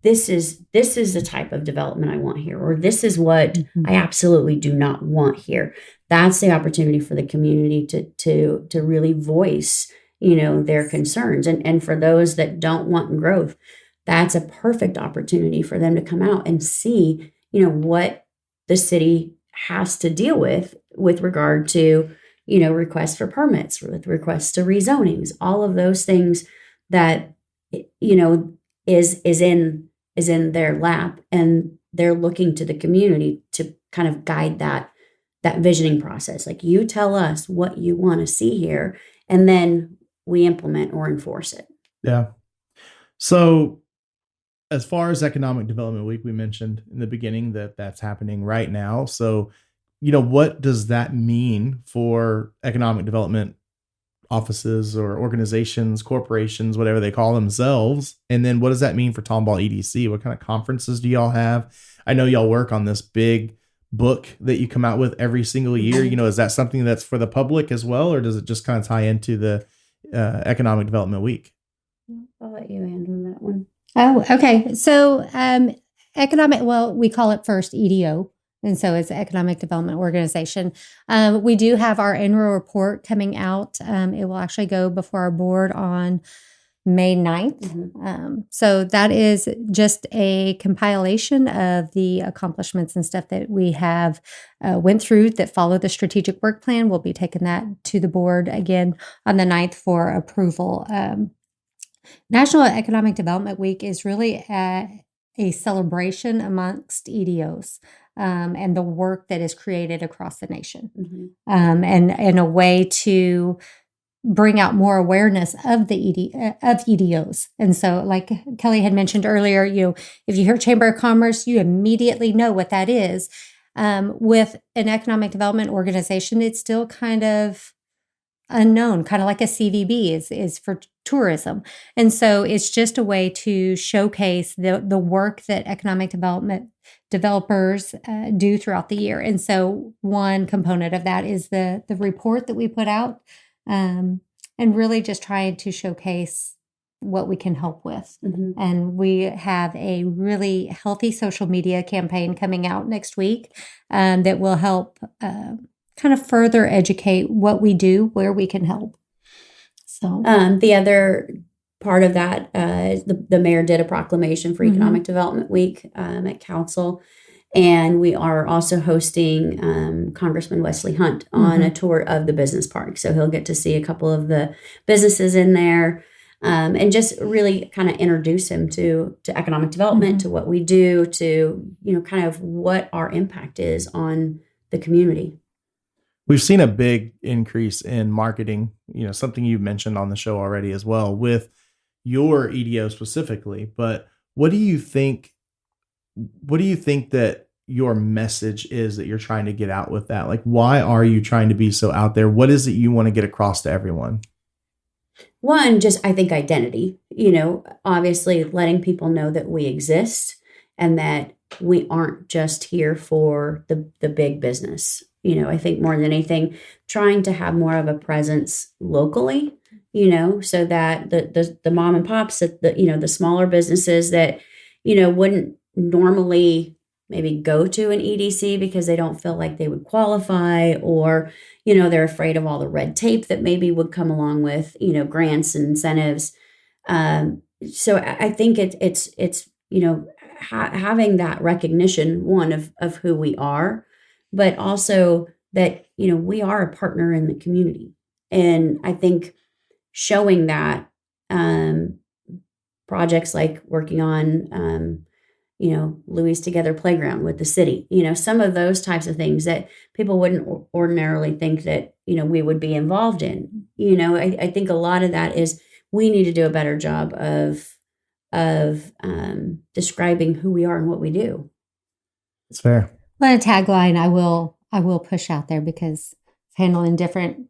this is the type of development I want here, or this is what I absolutely do not want here. That's the opportunity for the community to really voice, their concerns. And for those that don't want growth, that's a perfect opportunity for them to come out and see, what the city has to deal with regard to, requests for permits, with requests to rezonings, all of those things that, is in their lap, and they're looking to the community to kind of guide that visioning process. Like, you tell us what you want to see here, and then we implement or enforce it. Yeah. So as far as Economic Development Week, we mentioned in the beginning that that's happening right now. So, what does that mean for economic development offices or organizations, corporations, whatever they call themselves? And then what does that mean for Tomball EDC? What kind of conferences do y'all have? I know y'all work on this big book that you come out with every single year. Is that something that's for the public as well, or does it just kind of tie into the Economic Development Week? I'll let you handle that one. Oh, okay. So we call it first EDO. And so it's an economic development organization. We do have our annual report coming out. It will actually go before our board on May 9th. So that is just a compilation of the accomplishments and stuff that we have went through that follow the strategic work plan. We'll be taking that to the board again on the 9th for approval. National Economic Development Week is really a celebration amongst EDOs and the work that is created across the nation, and a way to bring out more awareness of the of EDOs. And so, like Kelly had mentioned earlier, if you hear Chamber of Commerce, you immediately know what that is. With an economic development organization, it's still kind of unknown, kind of like a CVB is for tourism. And so it's just a way to showcase the work that economic development developers do throughout the year. And so one component of that is the report that we put out, and really just trying to showcase what we can help with. And we have a really healthy social media campaign coming out next week that will help kind of further educate what we do, where we can help. So the other part of that, the mayor did a proclamation for Economic Development Week at council. And we are also hosting Congressman Wesley Hunt on a tour of the business park. So he'll get to see a couple of the businesses in there, and just really kind of introduce him to economic development, to what we do, to, kind of what our impact is on the community. We've seen a big increase in marketing, something you mentioned on the show already as well with your EDO specifically. But what do you think that your message is that you're trying to get out with that? Like, why are you trying to be so out there? What is it you want to get across to everyone? One, just I think identity, obviously letting people know that we exist and that we aren't just here for the big business. I think more than anything, trying to have more of a presence locally, so that the mom and pops, that the smaller businesses that, wouldn't normally maybe go to an EDC because they don't feel like they would qualify, or, they're afraid of all the red tape that maybe would come along with, grants and incentives. So I think it's having that recognition, one of who we are, but also that, we are a partner in the community. And I think showing that projects like working on, Louis Together Playground with the city, some of those types of things that people wouldn't ordinarily think that, we would be involved in. I think a lot of that is we need to do a better job of describing who we are and what we do. It's fair. Well, a tagline I will push out there, because handling different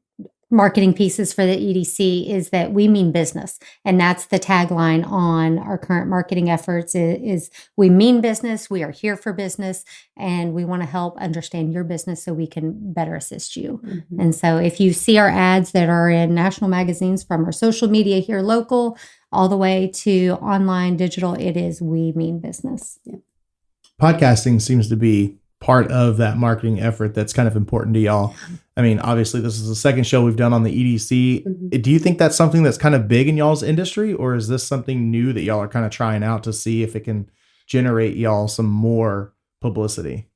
marketing pieces for the EDC is that we mean business. And that's the tagline on our current marketing efforts is we mean business, we are here for business, and we want to help understand your business so we can better assist you. And so if you see our ads that are in national magazines, from our social media here local all the way to online digital, it is we mean business. Yeah. Podcasting seems to be part of that marketing effort that's kind of important to y'all. I mean, obviously this is the second show we've done on the EDC. Do you think that's something that's kind of big in y'all's industry, or is this something new that y'all are kind of trying out to see if it can generate y'all some more publicity?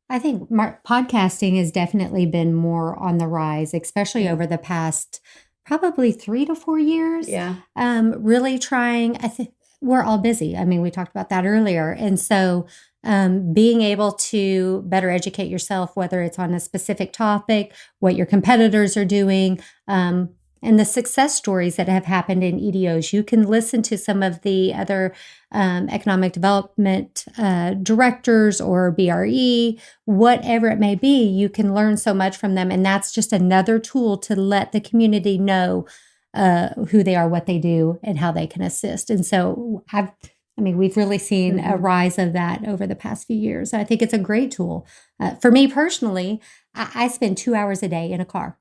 I think podcasting has definitely been more on the rise, especially over the past probably 3 to 4 years. Yeah. Really trying, we're all busy. I mean, we talked about that earlier. And so being able to better educate yourself, whether it's on a specific topic, what your competitors are doing, and the success stories that have happened in EDOs. You can listen to some of the other economic development directors or BRE, whatever it may be. You can learn so much from them. And that's just another tool to let the community know who they are, what they do, and how they can assist. And so we've really seen a rise of that over the past few years. I think it's a great tool. For me personally, I spend 2 hours a day in a car,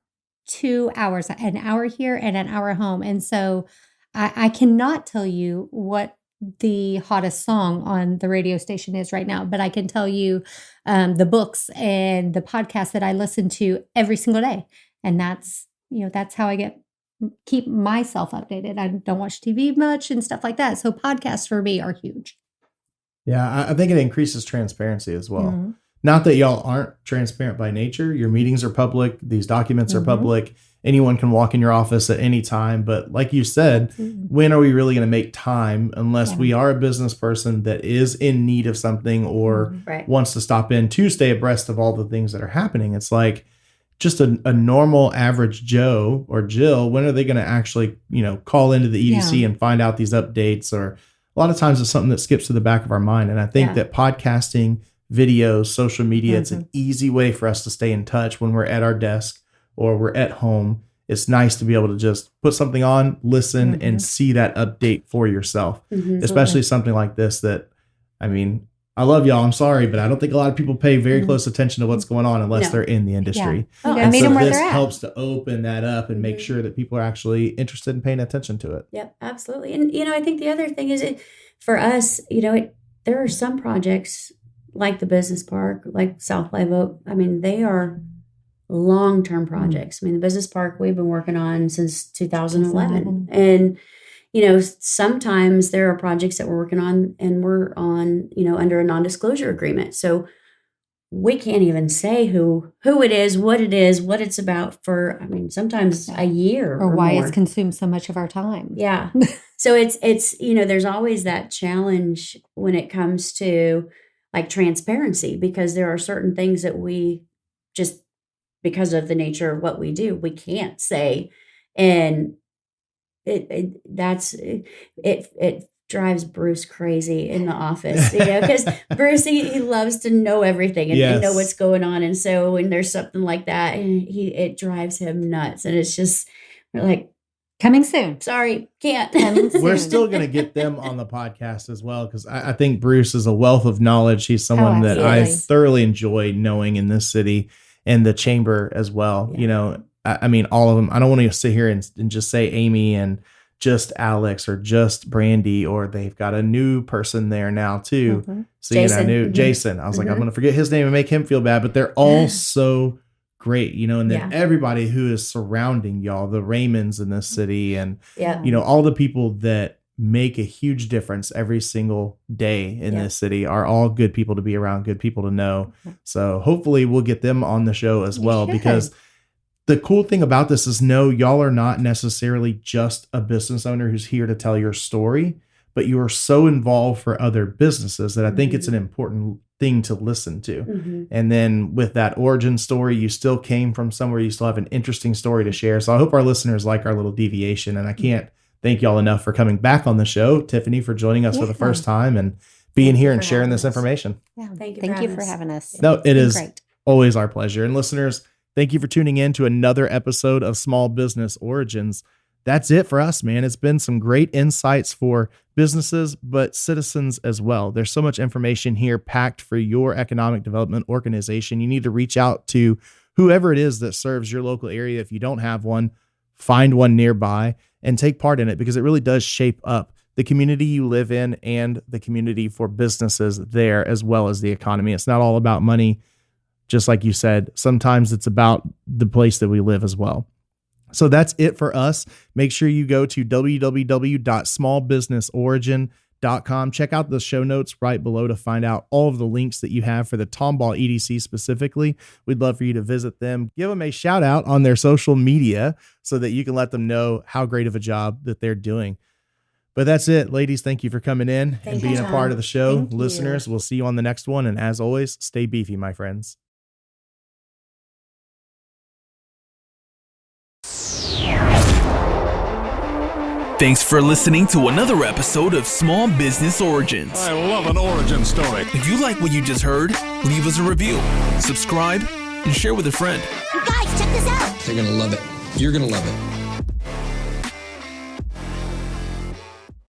2 hours, an hour here and an hour home. And so I cannot tell you what the hottest song on the radio station is right now, but I can tell you the books and the podcasts that I listen to every single day. And that's how I keep myself updated. I don't watch TV much and stuff like that. So podcasts for me are huge. Yeah, I think it increases transparency as well. Mm-hmm. Not that y'all aren't transparent by nature. Your meetings are public. These documents are public. Anyone can walk in your office at any time. But like you said, when are we really going to make time unless we are a business person that is in need of something or wants to stop in to stay abreast of all the things that are happening? It's like just a normal average Joe or Jill. When are they going to actually, call into the EDC and find out these updates? Or a lot of times it's something that skips to the back of our mind. And I think that podcasting, videos, social media, it's an easy way for us to stay in touch when we're at our desk or we're at home. It's nice to be able to just put something on, listen, and see that update for yourself, especially something like this that, I love y'all. I'm sorry, but I don't think a lot of people pay very close attention to what's going on unless they're in the industry. Yeah. And meet so them where this they're at. helps to open that up and make sure that people are actually interested in paying attention to it. Yep, absolutely. And, I think the other thing is for us, there are some projects like the business park, like South Live Oak. They are long-term projects. The business park we've been working on since 2011. And, sometimes there are projects that we're working on and we're on, under a non-disclosure agreement. So we can't even say who it is, what it's about for, sometimes a year or why more. it's consumed so much of our time. Yeah. So it's, there's always that challenge when it comes to like transparency, because there are certain things that we just, because of the nature of what we do, we can't say. And it drives Bruce crazy in the office, because Bruce, he loves to know everything and know what's going on. And so when there's something like that, it drives him nuts. And it's just, we're like, coming soon. Sorry, can't. We're still going to get them on the podcast as well, because I think Bruce is a wealth of knowledge. He's someone that I thoroughly enjoy knowing in this city and the chamber as well. Yeah. All of them. I don't want to sit here and just say Amy and just Alex or just Brandy, or they've got a new person there now too. So, Jason. Jason. I was like, I'm going to forget his name and make him feel bad, but they're all so great, and then everybody who is surrounding y'all, the Raymonds in this city, and all the people that make a huge difference every single day in this city are all good people to be around, good people to know. So hopefully we'll get them on the show as well, because the cool thing about this is y'all are not necessarily just a business owner who's here to tell your story, but you are so involved for other businesses that I think it's an important thing to listen to. And then with that origin story, you still came from somewhere, you still have an interesting story to share. So I hope our listeners like our little deviation, and I can't thank y'all enough for coming back on the show. Tiffani, for joining us for the first time and being here and sharing this information. Yeah. Thank you for having us. No, it is always our pleasure. And listeners, thank you for tuning in to another episode of Small Business Origins. That's it for us, man. It's been some great insights for businesses, but citizens as well. There's so much information here packed for your economic development organization. You need to reach out to whoever it is that serves your local area. If you don't have one, find one nearby and take part in it, because it really does shape up the community you live in and the community for businesses there, as well as the economy. It's not all about money. Just like you said, sometimes it's about the place that we live as well. So that's it for us. Make sure you go to www.smallbusinessorigin.com. Check out the show notes right below to find out all of the links that you have for the Tomball EDC specifically. We'd love for you to visit them. Give them a shout out on their social media so that you can let them know how great of a job that they're doing. But that's it, ladies. Thank you for coming in and being a part of the show. Listeners, we'll see you on the next one. And as always, stay beefy, my friends. Thanks for listening to another episode of Small Business Origins. I love an origin story. If you like what you just heard, leave us a review, subscribe, and share with a friend. You guys, check this out. They're going to love it. You're going to love it.